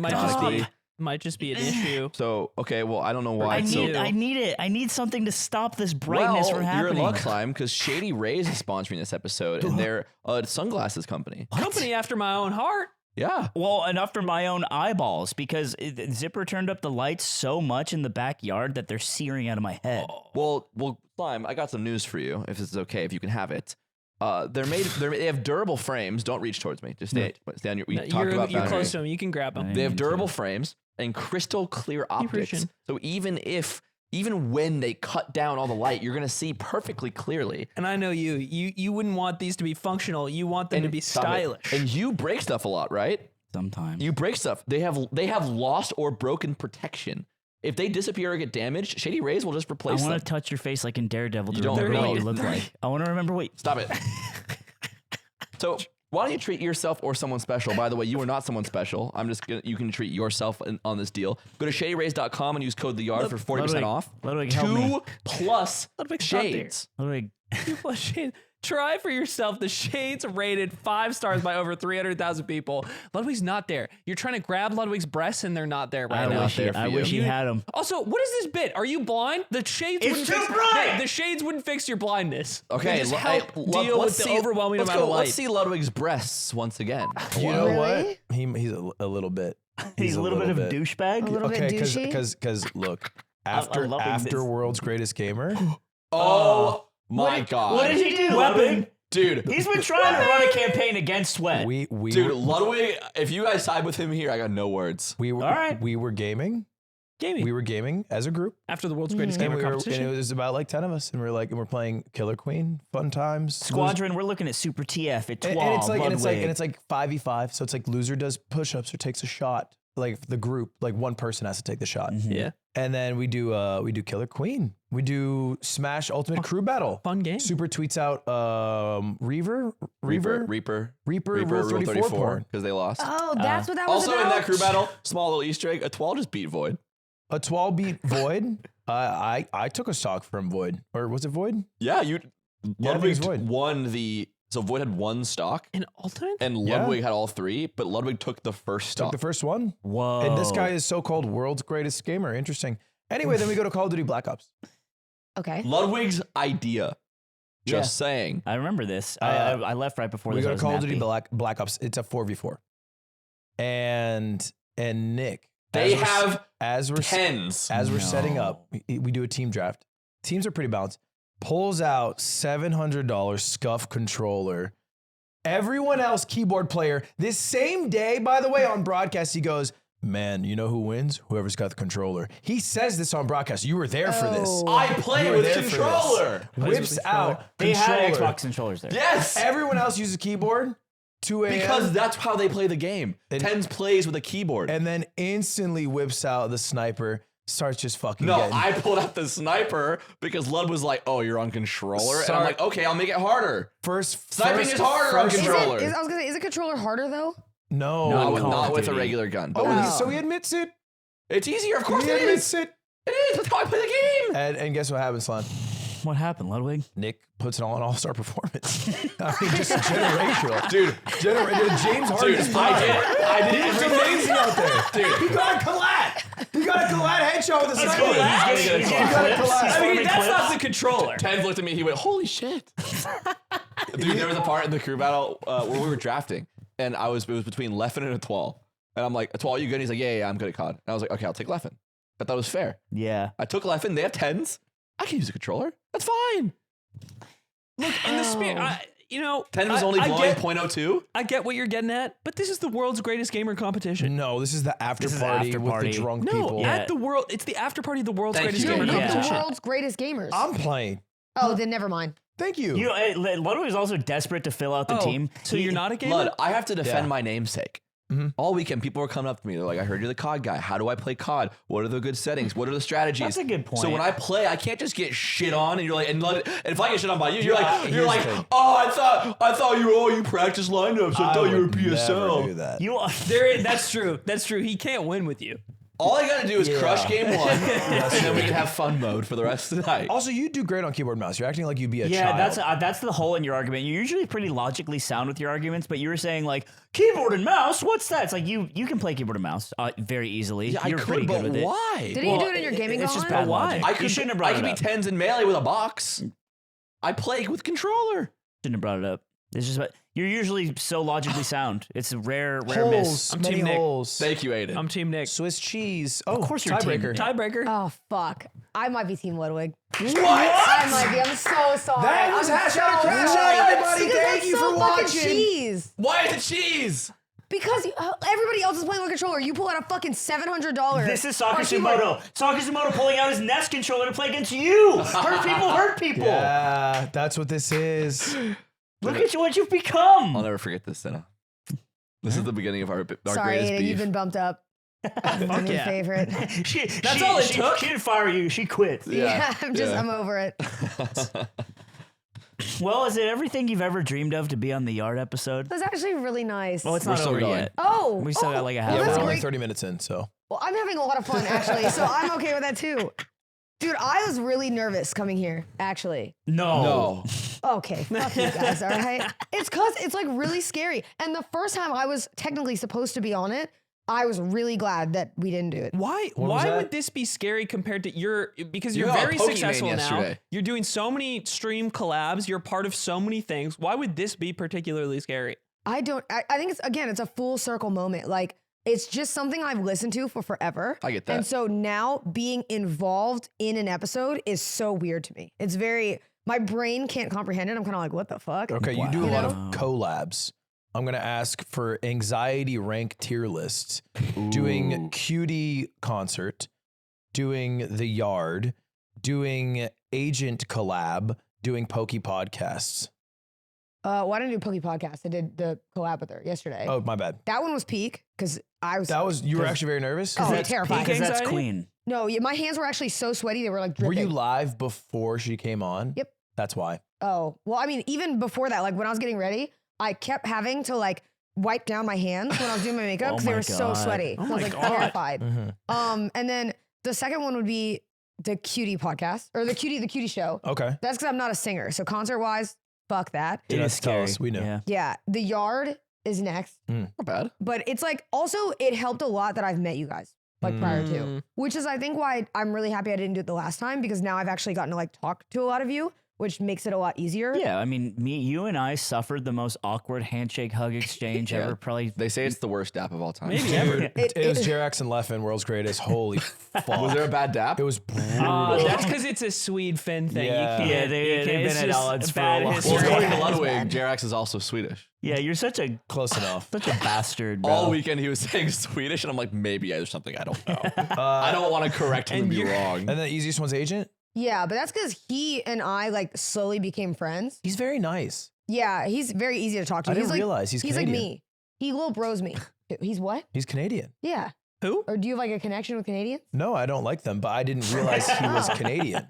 might just be an issue. So okay, well, I don't know why. I it's so, need it. I need something to stop this brightness from you're happening. in luck, Slime, because Shady Rays is sponsoring this episode, and they're a sunglasses company. Company after my own heart. Yeah. Well, and after my own eyeballs, because Zipper turned up the lights so much in the backyard that they're searing out of my head. Well, Slime, I got some news for you. If it's okay, if you can have it. They have durable frames. Don't reach towards me. Just stay on your. We talked about You're boundaries. close to him. You can grab them. They have durable frames and crystal clear optics. Christian. So even when they cut down all the light, you're gonna see perfectly clearly. And I know you wouldn't want these to be functional. You want them to be Stop it. stylish. And you break stuff a lot, right? Sometimes. You break stuff. They have lost or broken protection. If they disappear or get damaged, Shady Rays will just I replace them. want to touch your face like in Daredevil to You don't remember what know. you look like. I want to remember what. Stop it. So why don't you treat yourself or someone special? By the way, you are not someone special. You can treat yourself on this deal. Go to shadyrays.com and use code TheYard for 40% Ludwig, off. Ludwig, help me. 2+ Ludwig, stop there. shades. Ludwig, Well, Shade, try for yourself. The Shades rated 5 stars by over 300,000 people. Ludwig's not there. You're trying to grab Ludwig's breasts and they're not there right now. I wish he had them. Also, what is this bit? Are you blind? The shades It's wouldn't too fix bright! The shades wouldn't fix your blindness. Okay, They just Lu- help hey, deal let's with the overwhelming let's amount of light. Let's see Ludwig's breasts once again. You know Really? what? He's a little bit. He's a little bit of a douchebag. A little bit Okay, douchey. because look, after loving this. World's Greatest Gamer, Oh my god. What did he do, Ludwig? Dude, He's been trying to run a campaign against Sweat. we dude, were, Ludwig, if you guys side with him here, I got no words. we were All right. we were gaming. Gaming. We were gaming as a group, After the world's greatest and, gamer and competition. it was about like 10 of us, and we're playing Killer Queen, fun times. Squadron, we're looking at Super TF at 12. And it's like Ludwig. it's like 5v5, so it's like loser does push-ups or takes a shot. Like the group, like one person has to take the shot. Yeah. And then we do Killer Queen. We do Smash Ultimate Crew Battle. Fun game. Super tweets out Reaver Reaper, Rule 34 porn. because they lost. Oh, that's what that was Also about. in that crew battle, small little Easter egg, a 12 just beat Void. A 12 beat Void. I took a stock from Void. Or was it Void? Yeah, I think Ludwig it's Void. won so Void had one stock An ultimate? and Yeah. Ludwig had all 3, but Ludwig took the first stock. Took the first one. Whoa. And this guy is so-called world's greatest gamer. Interesting. Anyway, then we go to Call of Duty Black Ops. Okay. Ludwig's idea. Just Yeah. saying. I remember this. I left right before We this. go I to was Call of Duty nappy. Black Ops. It's a 4v4. And Nick. They as we're- have as we're tens. as we're setting No. up, we do a team draft. Teams are pretty balanced. Pulls out $700 scuff controller. Everyone else keyboard player. This same day, by the way, on broadcast, he goes, "Man, you know who wins? Whoever's got the controller." He says this on broadcast. You were there for this. Oh. I play You were with there for this. controller. Whips out They had controller. Xbox controllers there. Yes. Everyone else uses keyboard. 2 a.m. Because that's how they play the game. And- Tens plays with a keyboard. and then instantly whips out the sniper. Starts just fucking No, getting. I pulled out the sniper because Lud was like, "Oh, you're on controller," and I'm Sorry. like, "Okay, I'll make it harder." First Sniping is harder on Is controller. I was gonna say, is a controller harder though? No, No, Not with, Call of not with a Duty. regular gun. Oh, But Wow. so he admits it. it's easier, of course He it is. admits it. It is. That's how I play the game. And guess what happens, Slime? What happened, Ludwig? Nick puts it on an all-star performance. I mean, just generational. Dude, James Harden is fine. I did He's amazing out there. Dude, he got a collat. He got a collat headshot with a He's sniper. getting clips. I mean, that's not the controller. Tens looked at me. He went, "Holy shit!" Dude, there was a part in the crew battle where we were drafting, and it was between Leffen and Etoile, and I'm like, "Etoile, you good?" And he's like, "Yeah, I'm good at COD." And I was like, "Okay, I'll take Leffen." I thought it was fair. Yeah. I took Leffen. They have tens. I can use a controller. That's fine. Look, in the spirit, Ten was only I blowing get, 0.02. I get what you're getting at, but this is the world's greatest gamer competition. No, this is the after This is the party after with party. the drunk No, people. Yeah. it's the after party of the world's Thank greatest you. gamer Yeah. The competition. world's greatest gamers. I'm playing. Oh, then never mind. Thank you. Ludwig is also desperate to fill out the team. So you're not a gamer? Lud, I have to defend Yeah. my namesake. All weekend, people were coming up to me. They're like, "I heard you're the COD guy. How do I play COD? What are the good settings? What are the strategies?" That's a good point. So when I play, I can't just get shit on, and you're like, and if I get shit on by you, you're here's like, the thing. "Oh, I thought you practice lineups. I thought you were would PSL." never do that. You are. That's true. That's true. He can't win with you. All I gotta do is crush game one, and then we can have fun mode for the rest of the night. Also, you do great on keyboard and mouse. You're acting like you'd be a Yeah, child. that's the hole in your argument. You're usually pretty logically sound with your arguments, but you were saying like keyboard and mouse. What's that? It's like you can play keyboard and mouse very easily. Yeah, You're I pretty could, good but with it. why? Didn't you do it in your gaming It's just gauntlet? bad Why? logic. I You could, shouldn't have brought I could it be up. tens in melee with a box. I play with controller. Shouldn't have brought it up. It's just you're usually so logically sound. It's a rare miss. Holes. I'm Many Team Nick. holes. Thank you, Aiden. I'm Team Nick. Swiss cheese. Oh, of course you're team- tiebreaker. Tiebreaker. Oh, fuck. I might be Team Ludwig. What? I might be. I'm so sorry. That was I'm hashtag so crash sorry. out, everybody. Because Thank that's you so for fucking watching. cheese. Why is it cheese? Because everybody else is playing with a controller. You pull out a fucking $700. This is or keyboard. Sakasumoto. Sakasumoto pulling out his Nest controller to play against you. Hurt people, hurt people. Yeah, that's what this is. Look at what you've become. I'll never forget this, Cinna. This is the beginning of our Sorry, greatest Aiden, beef. you've been bumped up. I'm your yeah. favorite. That's all it took? She didn't fire you. She quit. Yeah, I'm over it. Well, is it everything you've ever dreamed of to be on the Yard episode? That's actually really nice. Well, it's We're not still over going. yet. Oh, We still got like a half well, Yeah, that's we're only great. 30 minutes in, so. Well, I'm having a lot of fun actually, so I'm okay with that too. Dude, I was really nervous coming here, actually. No. Okay, fuck you guys, all right? It's cause it's like really scary. And the first time I was technically supposed to be on it, I was really glad that we didn't do it. Why was that? would this be scary compared to because You you're got a very Pokemon successful now. yesterday. You're doing so many stream collabs, you're part of so many things. Why would this be particularly scary? I think it's a full circle moment. Like it's just something I've listened to for forever. I get that. And so now being involved in an episode is so weird to me. It's my brain can't comprehend it. I'm kind of like, what the fuck? Okay, you do a You lot know? of collabs. I'm going to ask for anxiety rank tier lists, doing cutie concert, doing the Yard, doing agent collab, doing pokey podcasts. Why didn't I do Pokey Podcast? I did the collab with her yesterday. Oh, my bad. That one was peak because I was. You were actually very nervous? Oh, That's terrified. Because that's Anxiety? Queen. No, my hands were actually so sweaty they were like Were dripping. you live before she came on? Yep. That's why. Oh, well, I mean, even before that, like when I was getting ready, I kept having to like wipe down my hands when I was doing my makeup Oh because they my were so God. sweaty. Oh I was my like God. terrified. Mm-hmm. And then the second one would be the cutie podcast or the cutie show. Okay. That's because I'm not a singer. So concert wise, fuck that. Dude, It that's is scary. us. We know. Yeah. Yeah. The Yard is next. Not bad. But it's like also it helped a lot that I've met you guys like prior to, which is I think why I'm really happy I didn't do it the last time because now I've actually gotten to like talk to a lot of you, which makes it a lot easier. Yeah, I mean, you and I suffered the most awkward handshake hug exchange Yeah. ever. Probably. They say it's the worst dap of all time. Maybe ever. It was Jerax and Leffen, world's greatest. Holy fuck. Was there a bad dap? It was brutal. That's because it's a Swede Finn thing. Yeah. You Yeah, can't, they've you can't- been it's at just odds a for a bad while. Well, history. according to Yeah. Ludwig, Jerax is also Swedish. Yeah, you're such a Close enough. bastard, bro. All weekend he was saying Swedish, and I'm like, maybe there's something I don't know. I don't want to correct him and be wrong. And the easiest one's agent. Yeah, but that's because he and I like slowly became friends. He's very nice. Yeah, he's very easy to talk to. I he's didn't like, realize he's like Canadian. me. He little bros me. He's what? He's Canadian. Yeah. Who? Or do you have like a connection with Canadians? No, I don't like them, but I didn't realize he was Canadian.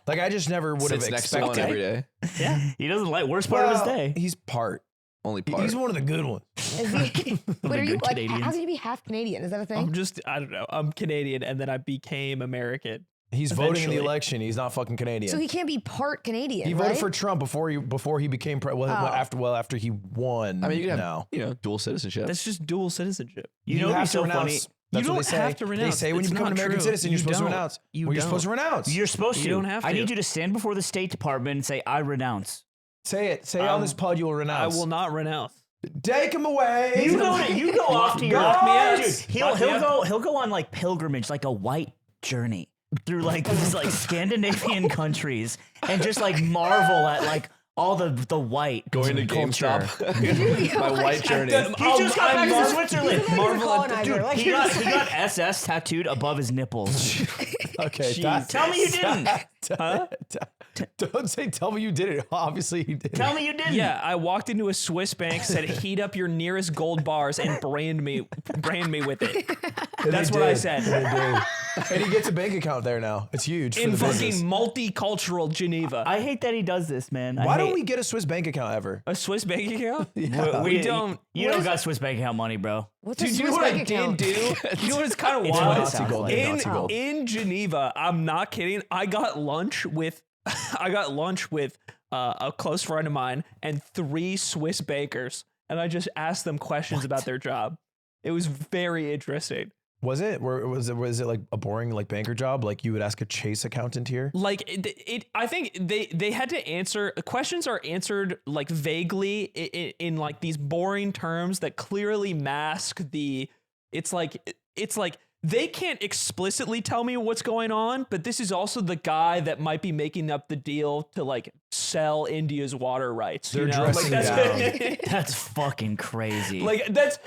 Like I just never would have Sits next to one expected. every day. Yeah, he doesn't like worst part of his day. He's part. Only part. He's one of the good ones. Is he? Wait, are you good like? Canadians. How can you be half Canadian? Is that a thing? I don't know. I'm Canadian and then I became American. He's voting in the Eventually. election. He's not fucking Canadian. So he can't be part Canadian. He voted right? for Trump before he became after he won. I mean, you can now. have, dual citizenship. That's just dual citizenship. You know, have what's to so renounce. funny. That's You what don't they say. have to renounce. They say when It's you become an not American true. citizen, you're You supposed to don't. renounce. You You're supposed to don't. renounce. You're supposed to. You don't have I to. need you to stand before the State Department and say, I renounce. Say it. Say on this pod you will I renounce. will not renounce. Take him away. You go off to your Lock me up. dude. He'll go on like pilgrimage, like a white journey through like these like Scandinavian countries, and just like marvel at like all the white Going to culture. GameStop. My white journey. He just got back to Switzerland. He's a colonizer. Dude, Like, he got SS tattooed above his nipples. Okay. Tell me you didn't. Don't say tell me you did it. Obviously you did. Tell me you didn't. Yeah, I walked into a Swiss bank, said heat up your nearest gold bars and brand me with it. That's what I said. And he gets a bank account there now. It's huge. In for the fucking business. multicultural Geneva. I hate that he does this, man. Why don't we get a Swiss bank account ever? A Swiss bank account? We don't. You don't got Swiss bank account money, bro. What's a Dude, you Swiss know what I bank did account? do? You know what it's kind of It's wild? what it sounds like. Nazi gold. In Geneva, I'm not kidding. I got lunch with a close friend of mine and 3 Swiss bankers, and I just asked them questions about their job. It was very interesting. Was it? Was it like a boring like banker job? Like you would ask a Chase accountant here? Like I think they had to answer questions are answered like vaguely in like these boring terms that clearly mask the. It's like they can't explicitly tell me what's going on, but this is also the guy that might be making up the deal to like sell India's water rights. They're you know? dressing Like, That's fucking crazy. like that's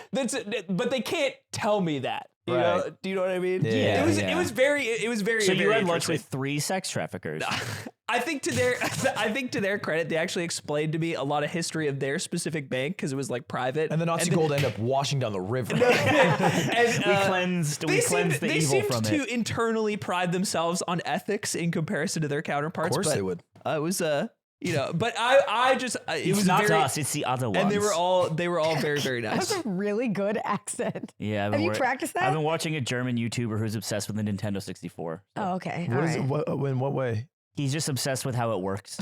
but they can't tell me that. You know? Right. Do you know what I mean? Yeah. It was very so you very had lunch interesting. with 3 sex traffickers. I think to their credit, they actually explained to me a lot of history of their specific bank because it was like private. And the Nazi gold ended up washing down the river. and, We cleansed the they evil seemed from to it. internally pride themselves on ethics in comparison to their counterparts. Of course but they would. It was but I just it It's was not very, us, it's the other ones. and they were all very very nice. That's a really good accent. Yeah, Have you practiced that? I've been watching a German YouTuber who's obsessed with the Nintendo 64. Oh, okay. What All is it? right. In what way? He's just obsessed with how it works.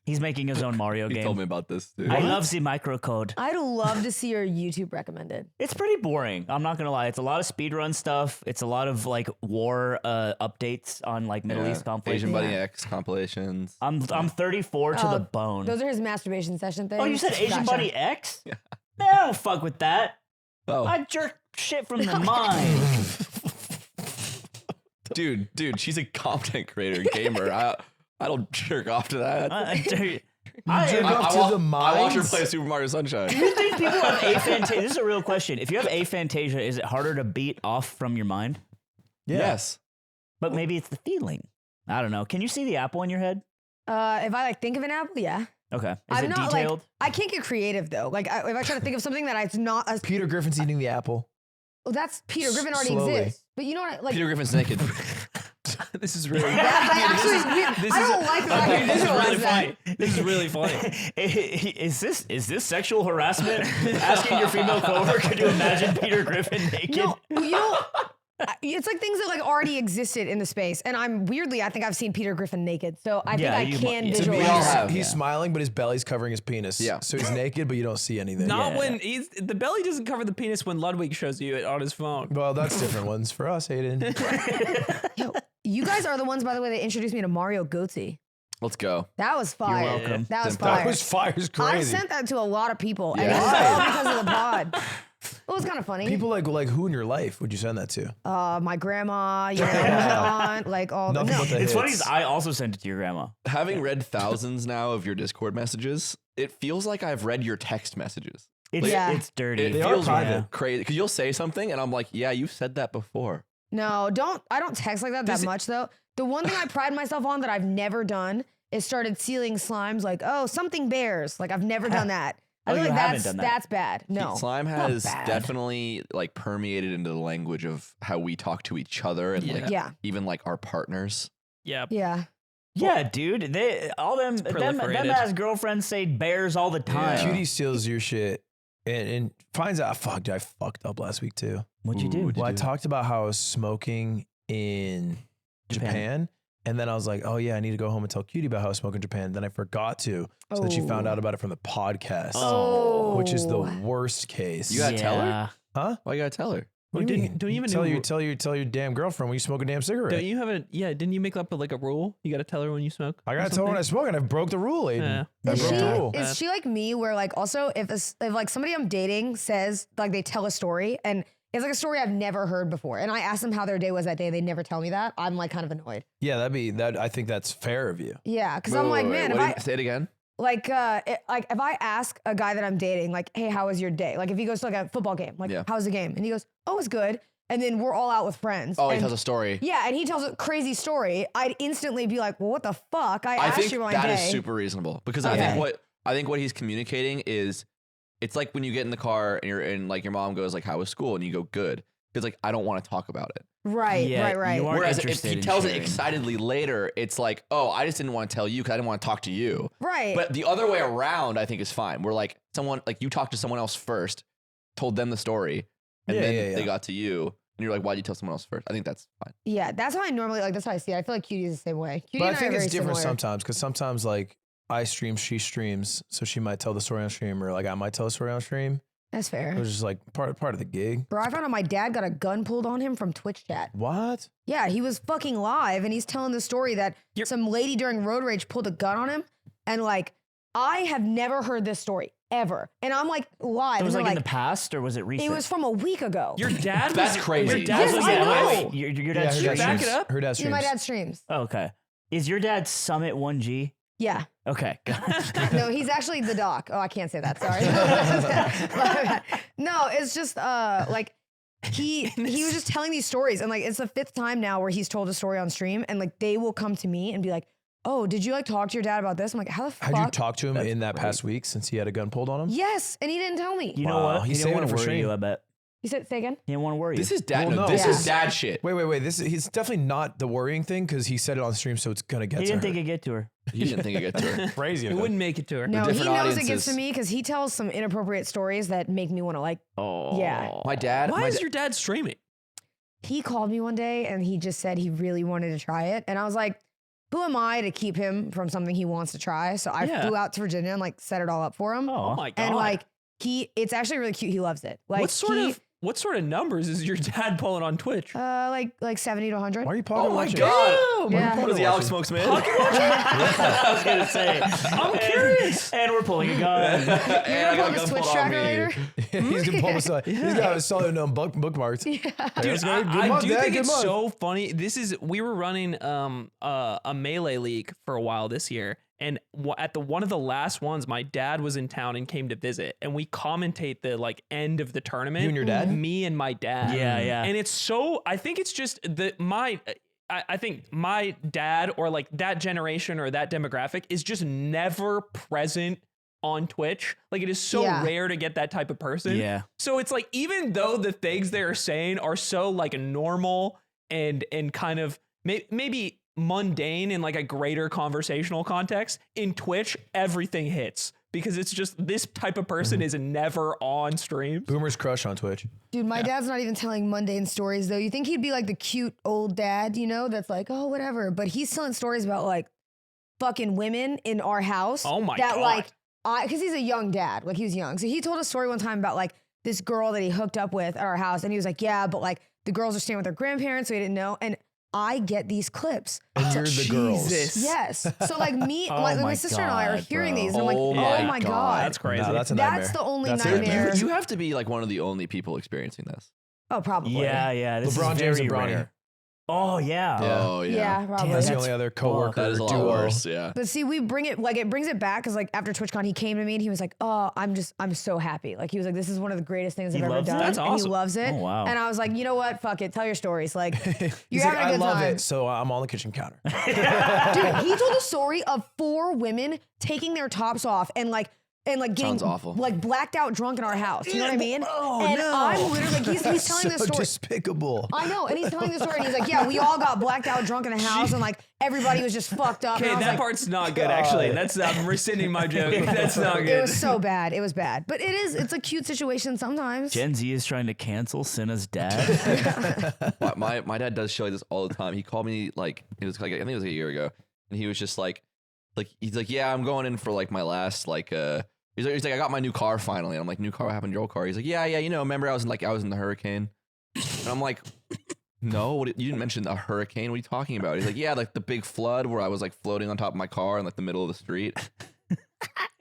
He's making his own Mario You game. told me about this, dude. I love the microcode. I'd love to see your YouTube recommended. It's pretty boring. I'm not gonna lie. It's a lot of speedrun stuff. It's a lot of like war updates on like Middle East conflict. Asian Buddy Yeah. X compilations. I'm 34 to Oh, the bone. Those are his masturbation session things. Oh, you said Asian Gotcha. Buddy X? Yeah. Man, I don't fuck with that. Oh, I jerk shit from the mind. dude, she's a content creator, gamer. I don't jerk off to that. Jerk I off to wa- the I watch her mines? play Super Mario Sunshine. Do you think people have aphantasia? This is a real question. If you have aphantasia, is it harder to beat off from your mind? Yeah. Yes. But maybe it's the feeling. I don't know. Can you see the apple in your head? If I like think of an apple, yeah. Okay. Is I'm it not detailed? like I can't get creative though. Like if I try to think of something that it's not as Peter Griffin's eating the apple. well, that's Peter Griffin already Slowly. exists. But you know what? Like Peter Griffin's naked. This is really I don't like that. I this is visualize really that. funny. This is really funny. Is this sexual harassment? Asking your female coworker to imagine Peter Griffin naked? No, you know, it's like things that like already existed in the space, and I think I've seen Peter Griffin naked, so I Yeah, think I you can mu- yeah. visualize. We all that. have. He's smiling, but his belly's covering his penis. Yeah. So he's naked, but you don't see anything. Not Yeah. when the belly doesn't cover the penis when Ludwig shows you it on his phone. Well, that's different ones for us, Aiden. Yo, you guys are the ones, by the way, that introduced me to Mario Goatsy. Let's go. That was fire. welcome. That was That fire. That was fire's I crazy. sent that to a lot of people, and Yeah. it was all because of the pod. It was kind of funny. People like who in your life would you send that to? My grandma, you know, my aunt, like all the Nothing but the It's funny. hits. I also sent it to your grandma. Having read thousands now of your Discord messages, it feels like I've read your text messages. It's Yeah. it's dirty. It They are feels private. crazy because you'll say something and I'm like, yeah, you've said that before. No, I don't text like that much though. The one thing I pride myself on that I've never done is started sealing slimes like, oh, something bears. Like I've never done that. I Oh, feel you like haven't done that. that's bad. No. Slime not has bad. definitely like permeated into the language of how we talk to each other and like Yeah. even like our partners. Yeah. Yeah. Yeah, dude. They all them proliferated. as girlfriends say bears all the time. Cutie steals your shit and finds out, fuck, dude, I fucked up last week too. What'd you Ooh, do? what'd you Well, I do? talked about how I was smoking in Japan. And then I was like, oh yeah, I need to go home and tell Cutie about how I smoke in Japan. Then I forgot to. So that she found out about it from the podcast, which is the worst case. You gotta tell her? Huh? Why you gotta tell her? What do you mean? Don't you even tell your damn girlfriend when you smoke a damn cigarette? Don't you have didn't you make up like a rule? You gotta tell her when you smoke? I gotta tell her when I smoke, and I broke the rule, Aiden. Yeah. I broke the rule. Is she like me where like also if like somebody I'm dating says like they tell a story and it's like a story I've never heard before and I ask them how their day was that day, they never tell me that, I'm like kind of annoyed. Yeah, I think that's fair of you. Yeah, because I'm like, man, if I say it again. like if I ask a guy that I'm dating, like, hey, how was your day? Like if he goes to like a football game, like how was the game? And he goes, oh, it was good. And then we're all out with friends. Oh, and he tells a story. Yeah, and he tells a crazy story. I'd instantly be like, well, what the fuck? I asked you my day. That is super reasonable because I think what he's communicating is it's like when you get in the car and you're in like your mom goes like, how was school? And you go, good. Because like I don't want to talk about it. Right, right. Whereas if he tells it excitedly later, it's like, oh, I just didn't want to tell you because I didn't want to talk to you. Right. But the other way around, I think is fine. Where like someone like you talked to someone else first, told them the story, and then they got to you, and you're like, why'd you tell someone else first? I think that's fine. Yeah, that's how I normally like. That's how I see it. I feel like Cutie's the same way. Cutie But I think are it's very different similar. sometimes because sometimes like I stream, she streams, so she might tell the story on stream, or like I might tell a story on stream. That's fair. It was just like part of the gig. Bro, I found out my dad got a gun pulled on him from Twitch chat. What? Yeah, he was fucking live and he's telling the story that some lady during road rage pulled a gun on him. And like, I have never heard this story ever. And I'm like live. It was and like in like, the past or was it recent? it was from a week ago. Your dad That's crazy. Your dad Yes, was I know. Wait, your dad her streams? Back it up. Her dad Yeah, streams. my dad streams. Oh, okay. Is your dad Summit 1G? Yeah. Okay. No, he's actually the doc. Oh, I can't say that. Sorry. No, it's just like he was just telling these stories and like it's the 5th time now where he's told a story on stream and like they will come to me and be like, oh, did you like talk to your dad about this? I'm like, how the fuck? Had you talked to him in that past week since he had a gun pulled on him? Yes, and he didn't tell me. You know Wow, what? he's He didn't saving want it to for worry stream. you, I bet. You said, say again? He didn't want to worry you. This is dad. Well, no, no. this Yeah. is dad shit. Wait. He's definitely not the worrying thing because he said it on stream, so it's gonna get He to didn't her. think it'd get to her. You didn't think I get to her. Crazy. It wouldn't make it to her. No, he different knows it gets audiences. to me because he tells some inappropriate stories that make me want to like, Oh. yeah. My dad. Why is your dad streaming? He called me one day and he just said he really wanted to try it. And I was like, who am I to keep him from something he wants to try? So I flew out to Virginia and like set it all up for him. Oh my god. And like it's actually really cute. He loves it. Like what sort of numbers is your dad pulling on Twitch? like 70 to 100. Why are you pocket Oh my watching? god. Yeah. What is the Alex Smoke Smith? I was going to say. I'm curious. And we're pulling a gun. You're gonna pull this Twitch tracker later? He's gonna pull us. He's got solid bookmarks. Dude, Good I month, do Dad, think good it's month. so funny. We were running a Melee League for a while this year, and at one of the last ones, my dad was in town and came to visit, and we commentate the like end of the tournament. You and your dad? Me and my dad. Yeah, yeah. And it's so. I think it's just I think my dad or like that generation or that demographic is just never present on Twitch. Like it is so rare to get that type of person. Yeah. So it's like, even though the things they're saying are so like normal and kind of maybe mundane in like a greater conversational context, in Twitch, everything hits because it's just this type of person is never on stream. Boomer's crush on Twitch. Dude, my dad's not even telling mundane stories though. You think he'd be like the cute old dad, you know, that's like, oh, whatever. But he's telling stories about like fucking women in our house. Oh my that God. like because he's a young dad, like he was young. So he told a story one time about like this girl that he hooked up with at our house. And he was like, yeah, but like the girls are staying with their grandparents, so he didn't know. And I get these clips. And you're the girls. Yes. So like me, Oh my my sister and I are God, hearing bro. these. And I'm like, Oh oh my God. God. That's crazy. No, that's a nightmare. That's the only That's a nightmare. You have to be like one of the only people experiencing this. Oh, probably. Yeah. This LeBron is James very and Bronny. rare. Oh, yeah. Oh yeah. Yeah, probably. That's the That's only other coworker. That is a lot duo. worse. Yeah. But see, we bring it like it brings it back because like after TwitchCon, he came to me and he was like, "Oh, I'm so happy." Like he was like, "This is one of the greatest things I've ever loves it? done." That's And awesome. he loves it. Oh, wow. And I was like, you know what? Fuck it. Tell your stories. Like He's you're like, having a I good love time. it, so I'm on the kitchen counter. Dude, he told a story of 4 women taking their tops off and like and like getting Sounds awful. like blacked out drunk in our house. You know what I mean? Oh, and no. I'm literally like, he's telling this So story. despicable. I know, and he's telling the story, and he's like, "Yeah, we all got blacked out drunk in the house, and like everybody was just fucked up." Okay, and I was that like, part's not good. Actually, that's I'm rescinding my joke. That's not good. it was so bad. It was bad, but it's a cute situation sometimes. Gen Z is trying to cancel Cinna's dad. My dad does shit like this all the time. He called me like it was like I think it was a year ago, and he was just like he's like, yeah, I'm going in for like my last like he's like I got my new car finally. And I'm like, new car? What happened to your old car? He's like, yeah, you know, remember I was in the hurricane, and I'm like, no, you didn't mention a hurricane. What are you talking about? He's like, yeah, like the big flood where I was like floating on top of my car in like the middle of the street.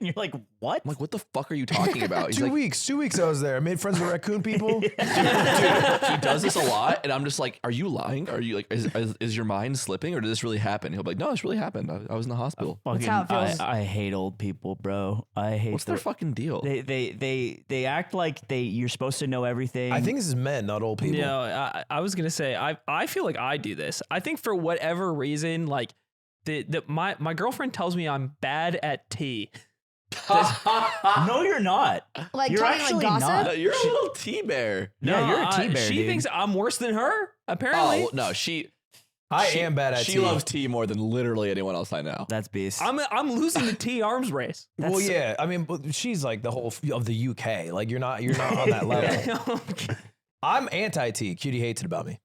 You're like, what? I'm like, what the fuck are you talking about? He's 2 like, weeks. 2 weeks I was there. I made friends with raccoon people. dude, he does this a lot, and I'm just like, are you lying? Are you like, is your mind slipping, or did this really happen? He'll be like, no, this really happened. I was in the hospital. Fucking, how it feels. I hate old people, bro. I hate What's their fucking deal? They act like you're supposed to know everything. I think this is men, not old people. No, I was gonna say I feel like I do this. I think for whatever reason, like my girlfriend tells me I'm bad at tea. no, you're not. Like you're talking actually like gossip. not. You're a little tea bear. Yeah, you're a tea bear, She dude. thinks I'm worse than her. Apparently, Oh no, she am bad at She tea. loves tea more than literally anyone else I know. That's beast. I'm losing the tea arms race. Well, yeah. I mean, but she's like the whole of the UK. Like you're not on that level. I'm anti-tea. Cutie hates it about me.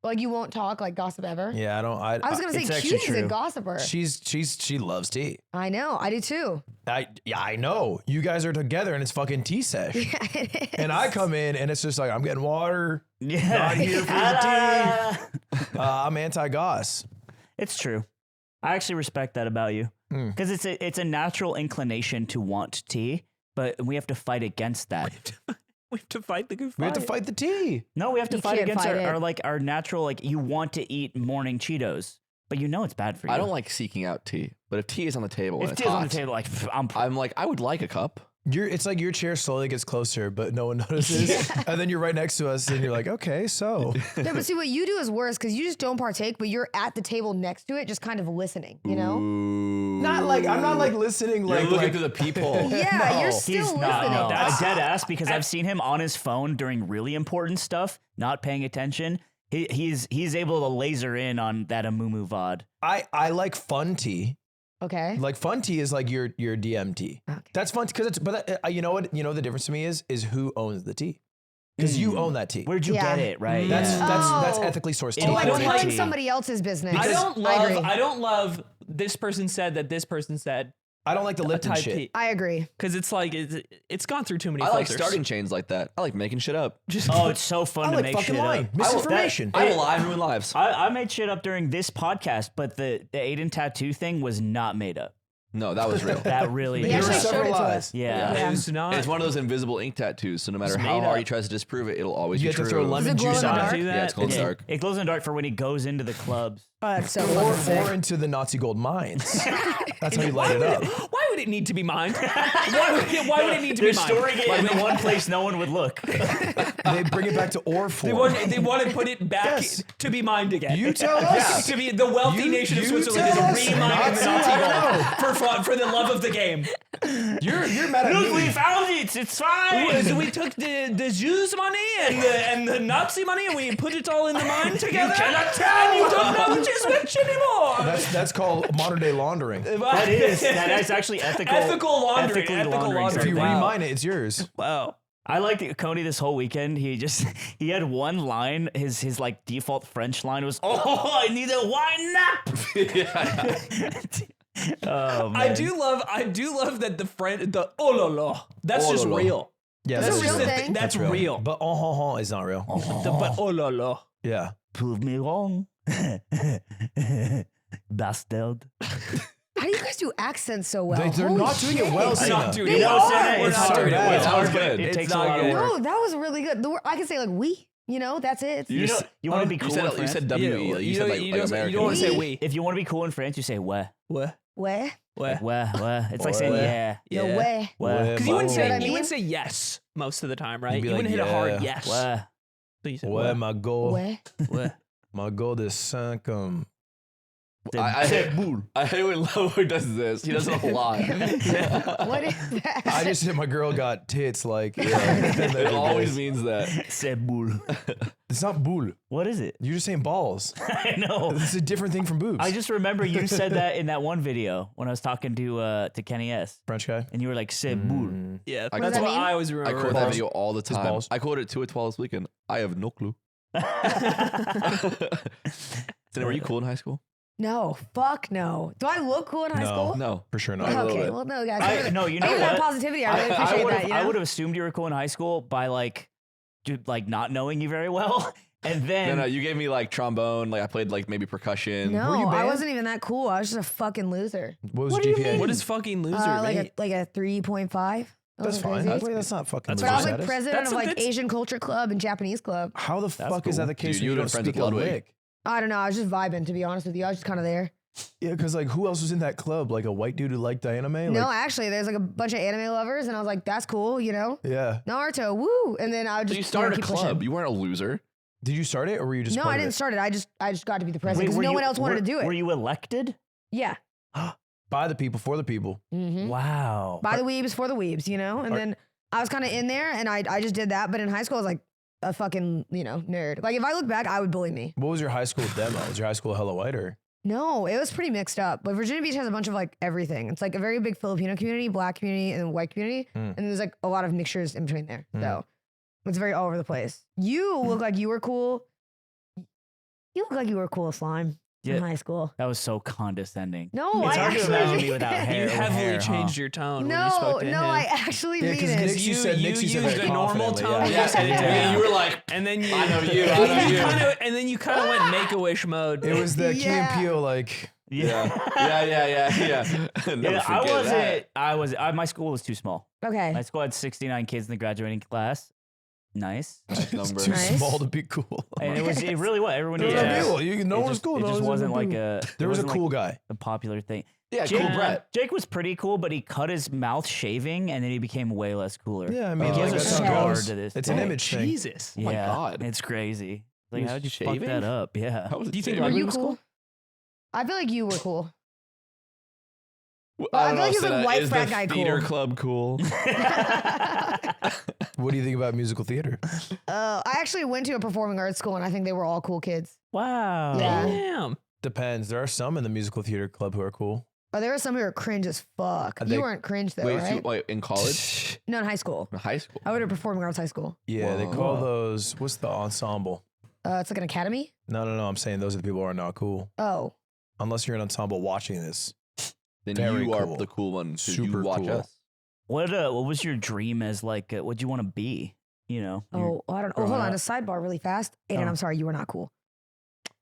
Like you won't talk like gossip ever. Yeah, I don't. I was gonna say It's actually Cutie's a true. gossiper. She loves tea. I know, I do too. I know. You guys are together and it's fucking tea sesh. Yeah, it is. And I come in and it's just like I'm getting water. yeah. Not here for the tea. I'm anti-goss. It's true. I actually respect that about you Mm. because it's a natural inclination to want tea, but we have to fight against that. We have to fight the good fight. We have to fight the tea. No, we have to You fight can't against fight our natural, like, you want to eat morning Cheetos, but you know it's bad for you. I don't like seeking out tea, but if tea is on the table, and If it's tea's hot, on the table, like, I'm like, I would like a cup. It's like your chair slowly gets closer, but no one notices. And then you're right next to us and you're like, okay, so. No, but see what you do is worse because you just don't partake, but you're at the table next to it, just kind of listening. You know? I'm not like listening You're like looking through the peephole. Yeah, No. you're He's still listening. not. No, That's- I dead ass because I've seen him on his phone during really important stuff, not paying attention. He's able to laser in on that Amumu VOD. I like fun tea. Okay. Like fun tea is like your DMT. Okay. That's fun because it's you know what the difference to me is who owns the tea. Because you own that tea. Where'd you Yeah. get it, right? That's Oh. ethically sourced tea. Oh, I I don't don't like like tea. somebody else's business. I agree. don't love this person said that this person said I don't like the a Lipton type shit. tea I agree. because it's like it's gone through too many I like filters. starting chains like that. I like making shit up. Just Oh, it's so fun I to like make fucking shit lying. up. Misinformation. I will lie and ruin lives. I made shit up during this podcast, but the Aiden tattoo thing was not made up. No, that was real. That really He There were actually showed several it to lies. us. yeah. Yeah. it's not. It's one of those invisible ink tattoos, so no matter It's how made hard up. he tries to disprove it, it'll always You be have to true. throw lemon Does it glow juice in the on dark? it. do that. Yeah, it's glow in the dark. It glows in the dark for when he goes into the clubs. Oh, that's so fucking Or sick. into the Nazi gold mines. That's how you light it up. Why would it need to be mined? Why would it need to They're be mined? storing it in the one place no one would look. They bring it back to ore form. They want to put it back Yes. to be mined again. You tell us. To be the wealthy You- nation of you Switzerland is tell us. remining the Nazi, Nazi I gold for fun, for the love of the game. You're mad at Look, we me. found it. It's fine. So we took the Jews' money and the Nazi money and we put it all in the mine together. You cannot tell. You don't know which is which anymore. That's called modern day laundering. That is actually ethical. Ethical laundering. ethically Ethical laundering laundering. If you Wow. remine it, it's yours. Wow. I liked it, Coney this whole weekend. He had one line. His like default French line was, "Oh, I need a wine nap." Oh man. I do love that the oh la la. That's Oh just la la. real. Yeah, That's a just real a thing. That's real. But oh is not real. But oh la la. Yeah. Prove me wrong, bastard. How do you guys do accents so well? They're Holy not doing it shit. well, We're Cinna. not doing They it well. are. We're It's not hard. doing it bad. well. It's hard. good. It It's takes a not lot of good. work. No, that was really good. The word, I can say like we, you know, that's it. You know, you want to be cool in You France. said W-E. You said like American. You don't want to say We. we. If you want to be cool in France, you say "ouais." What? Where? What? Ouais. It's like saying Ouais. yeah. No Yeah. way. Ouais. Because you wouldn't You say know what I you mean? wouldn't say yes most of the time, right? You'd be You wouldn't like, hit a hard yeah. yes. Ouais. So you said Ouais, what? my goal. Where? What? My goal is 5 comme I hate when Ludwig does this. He does it a lot. What is that? I just hit my girl got tits like. It always means that. C'est boule. It's not boule. What is it? You're just saying balls. I know. It's a different thing from boobs. I just remember you said that in that one video when I was talking to Kenny S. French guy. And you were like, c'est boule. Yeah, I that's quote- what I always I remember. quote that video all the time. balls. I quoted it to it this weekend. I have no clue. Were you cool in high school? No, fuck no. Do I look cool in high school? No. For sure not. a little Okay, bit. well, no, guys. No, you know Thank you for that what? positivity. I really appreciate that. I would have assumed you were cool in high school by like not knowing you very well. And then No, you gave me like trombone. Like I played like maybe percussion. No, Were you I bad? wasn't even that cool. I was just a fucking loser. What was What do your you GPA? mean? What is fucking loser? Like a 3.5. That's fine. That's not fucking. But I was loser like status. president That's of like that's- Asian culture club and Japanese club. How the fuck is cool. that the case Dude, when you you would've don't been speak friends a with Ludwig. lick? I don't know. I was just vibing, to be honest with you. I was just kind of there. Yeah, because like who else was in that club? Like a white dude who liked anime? No, Like, actually, there's like a bunch of anime lovers, and I was like, that's cool, you know? yeah. Naruto, woo! And then I would So just you started a keep pushing. club. You weren't a loser. Did you start it or were you just? No, part I of didn't it? start it. I just got to be the president Wait, because were no you- one else wanted were- to do it. Were you elected? Yeah. By the people, for the people. Mm-hmm. Wow. By the weebs, for the weebs, you know? And then I was kind of in there, and I just did that. But in high school, I was like a fucking, nerd. Like, if I look back, I would bully me. What was your high school demo? Was your high school hella white or? No, it was pretty mixed up. But Virginia Beach has a bunch of like everything. It's like a very big Filipino community, black community, and then white community. And there's like a lot of mixtures in between there. So it's very all over the place. You look like you were cool. You look like you were cool, Slime, in Yeah. high school. That was so condescending. No, It's I hard to actually imagine me without hair. You with heavily hair, changed huh? your tone when you No, spoke to him. I actually Yeah, mean 'cause it. Nixie you said- you Nixie said used very a normal confidently, tone. yeah. You said it to me. You were like, and then you, I know you. I know you. and then you kind of went Make-A-Wish mode. It was the Key and Yeah. Peele like. Yeah. Never Yeah, I forget wasn't. that. My school was too small. Okay. My school had 69 kids in the graduating class. Nice. Nice number. Too Nice. small to be cool. And it really was. Everyone There knew was that. a deal. No It one was just- cool. It No just one wasn't like cool. a. There was a wasn't cool like guy. a popular thing. Yeah, Jake, cool Brett. Jake was pretty cool, but he cut his mouth shaving, and then he became way less cooler. Yeah, I mean, He like, has a that's how it scar goes. to this It's an day. image thing. Jesus. Yeah, my God. it's crazy. Like, was how did you shaving? fuck that up? Yeah. How was it Do you think shaving? Were Ludwig you was cool? cool? I feel like you were cool. Well, I don't feel like know, he's a Cinna, white is frat the guy theater cool. club cool? What do you think about musical theater? I actually went to a performing arts school, and I think they were all cool kids. Wow. Yeah. Damn. Depends. There are some in the musical theater club who are cool. But there were some who were cringe as fuck. They- You weren't cringe though, Wait, so, right? wait, in college? No, in high school. In high school? I went to performing arts high school. Yeah, they Whoa. call those. What's the ensemble? It's like an academy. No. I'm saying those are the people who are not cool. Oh, Unless you're an ensemble watching this. Then Very you are cool. the cool one because Super you watch cool. us. What was your dream as like? What'd you want to be? You know. I don't. Oh, hold growing on. up. A sidebar, really fast. Aiden, Oh. I'm sorry, you were not cool.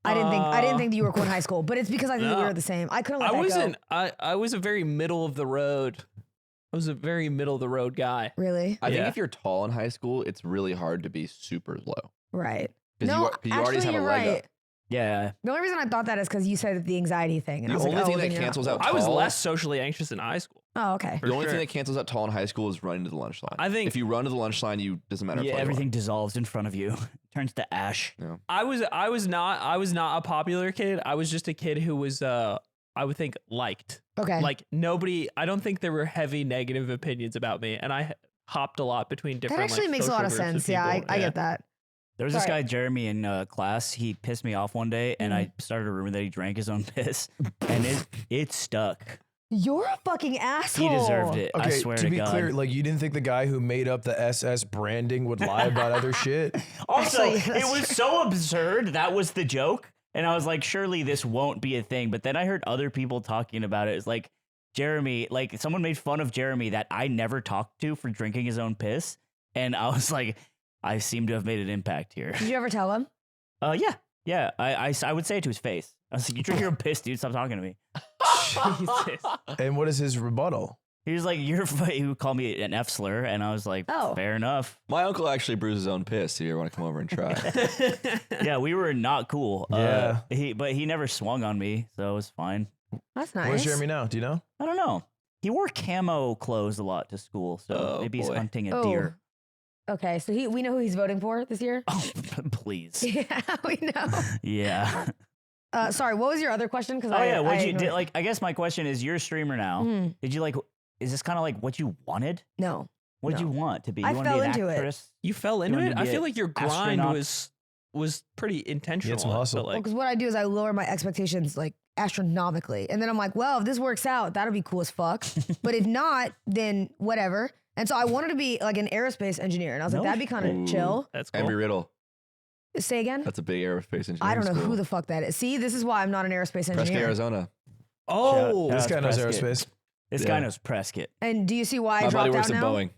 I didn't think that you were cool in high school, but it's because I think that we No. were the same. I couldn't let I that wasn't. go. I was a very middle of the road. I was a very middle of the road guy. Really? I think Yeah. if you're tall in high school, it's really hard to be super low. Right. 'Cause No, you, you already actually, have a you're leg right. up. Yeah. The only reason I thought that is because you said the anxiety thing, and The I was only like, thing oh, that then you're not cancels cool. out I was tall- less socially anxious in high school. Oh, okay. For The only sure. thing that cancels out tall in high school is running to the lunch line. I think- if you run to the lunch line, you doesn't matter. Yeah. how tall you are. Everything dissolves in front of you. Turns to ash. I was not a popular kid. I was just a kid who was I would think liked. Okay. Like nobody. I don't think there were heavy negative opinions about me, and I hopped a lot between that different. actually like, makes a lot of social groups sense. Yeah, people. I get that. There was this Sorry. guy, Jeremy, in class. He pissed me off one day, and Mm-hmm. I started a rumor that he drank his own piss, and it stuck. You're a fucking asshole. He deserved it. Okay, I swear to be God. clear, like you didn't think the guy who made up the SS branding would lie about other shit? Also, Actually, it that's was so absurd. That was the joke. And I was like, surely this won't be a thing. But then I heard other people talking about it. It's like Jeremy, like someone made fun of Jeremy that I never talked to for drinking his own piss. And I was like, I seem to have made an impact here. Did you ever tell him? Yeah. I would say it to his face. I was like, you drink your own piss, dude. Stop talking to me. Jesus. And what is his rebuttal? He was like, he would call me an F slur. And I was like, Oh. fair enough. My uncle actually brews his own piss. Do you ever want to come over and try? Yeah, we were not cool. Yeah. But he never swung on me. So it was fine. That's nice. Where's Jeremy now? Do you know? I don't know. He wore camo clothes a lot to school, so Oh, maybe he's boy. hunting a Oh. deer. Okay, so we know who he's voting for this year. Oh, please. Yeah, we know. Yeah. Sorry, what was your other question? Because Oh yeah, what you did? Like, I guess my question is, you're a streamer now. Did you like? Is this kind of like what you wanted? No. What did you want to be? You I want to fell be an into it. actress? You fell into wanted it? to I be feel a like your grind astronaut? was pretty intentional. some hustle. But like, Because what I do is I lower my expectations like astronomically. And then I'm like, well, if this works out, that'll be cool as fuck. But if not, then whatever. And so I wanted to be like an aerospace engineer. And I was like, that'd be kind of chill. that's cool. Embry Riddle. Say again? That's a big aerospace engineer. I don't know who the fuck that is. See, this is why I'm not an aerospace Prescott, engineer. Arizona. Oh, This guy knows Prescott. aerospace. This guy knows Prescott. And do you see why I My buddy dropped works out at now? Boeing.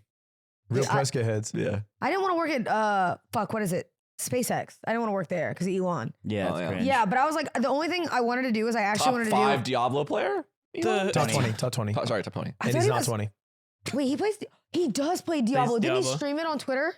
Real I- Prescott heads. Yeah. I didn't want to work at, what is it? SpaceX. I didn't want to work there because of Elon. Yeah, Oh, it's yeah. cringe. Yeah, but I was like, the only thing I wanted to do is I actually wanted Top to 5 Diablo player? The- Top 20. Top 20. Sorry, top 20. I And thought he's he not was- 20. Wait, he does play Diablo. Didn't he Diablo. stream it on Twitter?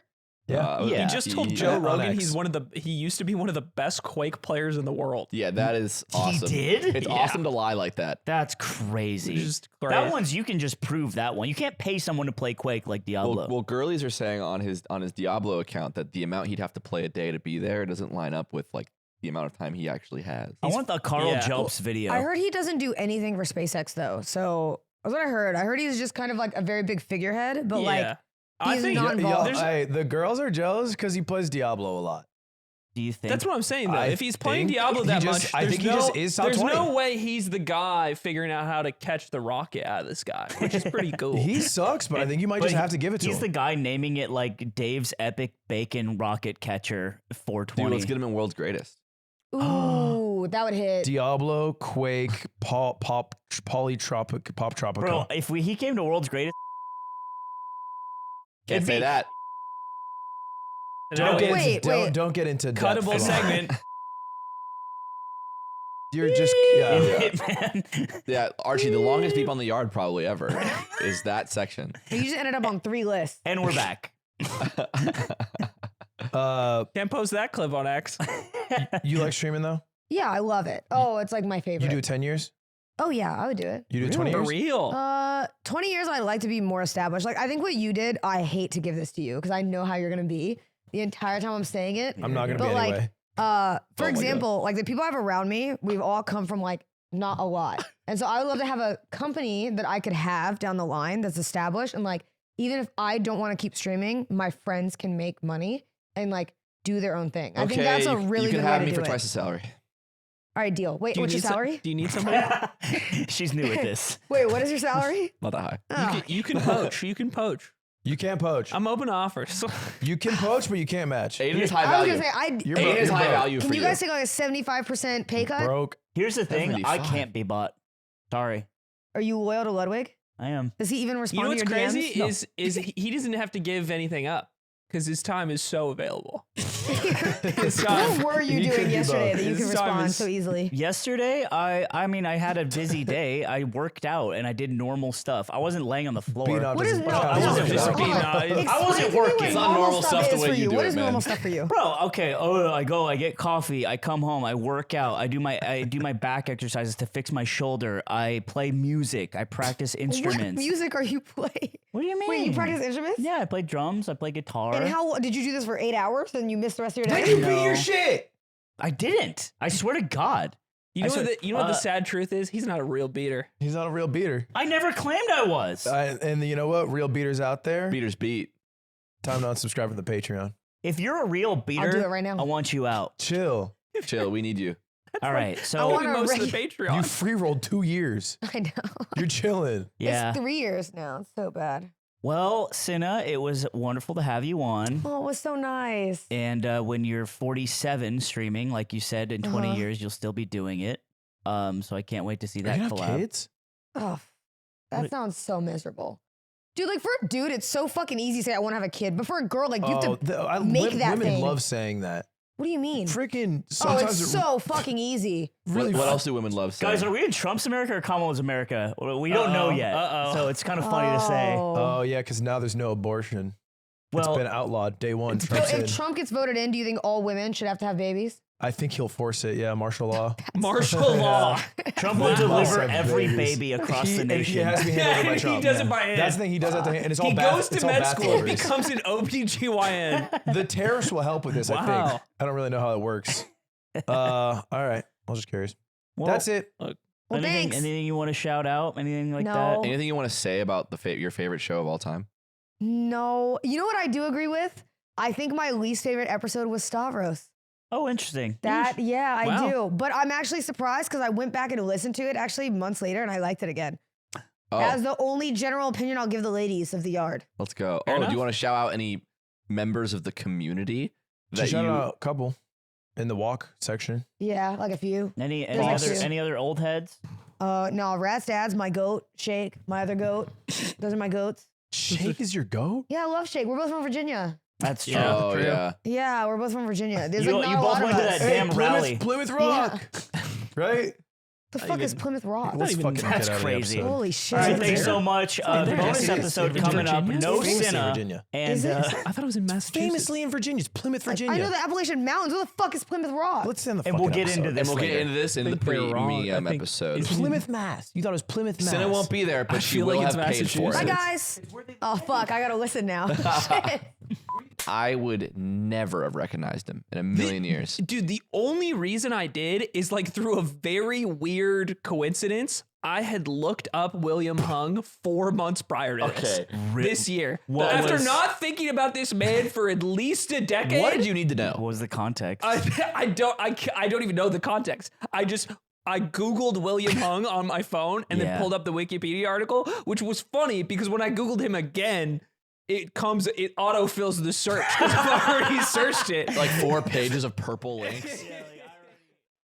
Yeah. Yeah. He just told Yeah. Joe On Rogan X. he used to be one of the best Quake players in the world. Yeah, that is awesome. did? It's Yeah. awesome to lie like that. That's crazy. Just That great. one's you can just prove that one. You can't pay someone to play Quake like Diablo. Well, girlies are saying on his Diablo account that the amount he'd have to play a day to be there doesn't line up with like the amount of time he actually has. I want the Carl yeah. Jelps video. I heard he doesn't do anything for SpaceX though. So that's what I heard. I heard he's just kind of like a very big figurehead, but like I he's think not involved. there's- Hey, the girls are jealous because he plays Diablo a lot. Do you think? that's what I'm saying though. I If he's playing think Diablo he that just- much, I there's think he no, just is top there's 20. no way he's the guy figuring out how to catch the rocket out of this guy, which is pretty cool. He sucks, but I think you might But just have to give it to He's him. the guy naming it like Dave's epic bacon rocket catcher 420. Dude, let's get him in World's Greatest. Ooh, that would hit. Diablo, Quake, Polytropic, Pop Tropica. Bro, if he came to World's Greatest, Can't It'd say be- that. don't, get Wait, into, wait. don't get into Cuttable depth. segment. You're just yeah. Hitman. Yeah, Archie, the longest beep on the yard probably ever is that section. You just ended up on 3 lists. and we're back. Can't post that clip on X. You like streaming though? Yeah, I love it. Oh, it's like my You favorite. do 10 years? Oh yeah, I would do it. You do 20 For years? real. 20 years, I'd like to be more established. Like I think what you did, I hate to give this to you because I know how you're gonna be the entire time I'm saying it. I'm not gonna But be like, anyway. for Oh my example, like the people I have around me, we've all come from like not a lot. And so I would love to have a company that I could have down the line that's established. And like, even if I don't want to keep streaming, my friends can make money and like do their own thing. I think that's a really you can good have way me to for do it. twice the salary. All right, deal. Wait, Do you what's your need salary? do you need somebody? She's new at this. Wait, what is your salary? Not that high. Oh, You can poach. You can poach. You can't poach. I'm open to offers. You can poach, but you can't match. Aiden is high I was value. gonna say, You're Aiden broke. is You're high broke. value can for you you. guys take like a 75% pay cut? Broke. Here's the thing. I 75. can't be bought. Sorry. Are you loyal to Ludwig? I am. Does he even You respond know to what's your crazy DMs? is he doesn't have to give anything up because his time is so available. His time. What were you You could doing do yesterday both. that you His can time respond is- so easily? Yesterday, I mean, I had a busy day. I worked out and I did normal stuff. I wasn't laying on the floor. Being out What is doesn't normal? count as wasn't working just out. being being- I wasn't working. It's not normal stuff the is way for you do What it, is man. normal stuff for you? Bro, okay. Oh, I go. I get coffee. I come home. I work out. I do my back exercises to fix my shoulder. I play music. I practice What instruments. music are you playing? What do you mean? Wait, you practice instruments? Yeah, I play drums. I play guitar. And how did you do this for 8 hours and you missed the rest of your Then day? you beat your shit. I didn't. I swear to God. You I know what? said, You know what the sad truth is? He's not a real beater. He's not a real beater. I never claimed I was. And you know what? Real beaters out there. Beaters beat. Time to unsubscribe from the Patreon. If you're a real beater, do it right now. I want you out. Chill. Chill, we need you. All right. I So want- Most of the You Patreon. free rolled 2 years. I know. You're chilling. yeah. It's 3 years now. It's so bad. Well, Cinna, it was wonderful to have you on. Oh, it was so nice. And when you're 47 streaming, like you said, in 20 years, you'll still be doing it. So I can't wait to see Are that you gonna have collab. kids? Oh, that What- sounds so miserable. Dude, like for a dude, it's so fucking easy to say I want to have a kid. But for a girl, like you have to make that women thing. love saying that. What do you mean? Freaking Oh, sometimes it's it so fucking easy. really What else do women love saying? Guys, are we in Trump's America or Kamala's America? We don't know Uh-oh, yet. uh-oh. So it's kind of funny to say. Oh yeah, because now there's no abortion. It's Well, been outlawed day one. So Trump if said, Trump gets voted in, do you think all women should have to have babies? I think he'll force it. Yeah, martial law. Martial law. Trump will Lots deliver of every babies. baby across the And nation. It has to be handled by He Trump. does it by hand. That's the thing. He does it by hand, and it's all He bath, goes to it's all med bath school, orders. becomes an OBGYN. The tariffs will help with this. I Wow. think. I don't really know how it works. All right. I was just curious. Well, That's it. Well, anything, thanks. anything you want to shout out? Anything like No. that? Anything you want to say about your favorite show of all time? No. You know what I do agree with? I think my least favorite episode was Stavros. Oh, interesting. That, yeah, I Wow. do. But I'm actually surprised because I went back and listened to it actually months later and I liked it again. Oh, As the only general opinion I'll give the ladies of the yard. let's go. Fair Do enough. you want to shout out any members of the community that Just shout you? out a couple in the walk section. Yeah, like a few. Any Boss. any other old heads? No, Rat's dad's my goat. Shake, my other goat. Those are my goats. Shake is your goat? Yeah, I love Shake. We're both from Virginia. That's true. Yeah. Oh True. yeah. Yeah, we're both from Virginia. There's You, like not you a both lot of went to us. that damn rally. Plymouth Rock. Right? The fuck is Plymouth Rock? Let's even- fucking That's get out of the crazy. episode. Holy shit. All right, thanks Is so much. there. Bonus Is it episode in coming up. Virginia? No Famously in cinna. Virginia. And Is it? I thought it was in Massachusetts. Famously in Virginia. It's Plymouth, Virginia. I know the Appalachian Mountains. Where the fuck is Plymouth Rock? Let's end the And we'll fucking get into episode. this And we'll later. get into this in the think they're wrong. premium I think episode. it's- Plymouth, Mass. You thought it was Plymouth, Mass. Cinna won't be there, but I she feel will like it's have paid for Massachusetts. it. Bye, guys. Oh, fuck. I gotta listen now. Shit. I would never have recognized him in a million years. Dude, the only reason I did is like through a very weird coincidence. I had looked up William Hung 4 months prior to this year. What After was- not thinking about this man for at least a decade. What did you need to know? What was the context? I don't even know the context. I Googled William Hung on my phone and Yeah. then pulled up the Wikipedia article, which was funny because when I Googled him again, it autofills the search because I've already searched it. Like 4 pages of purple links.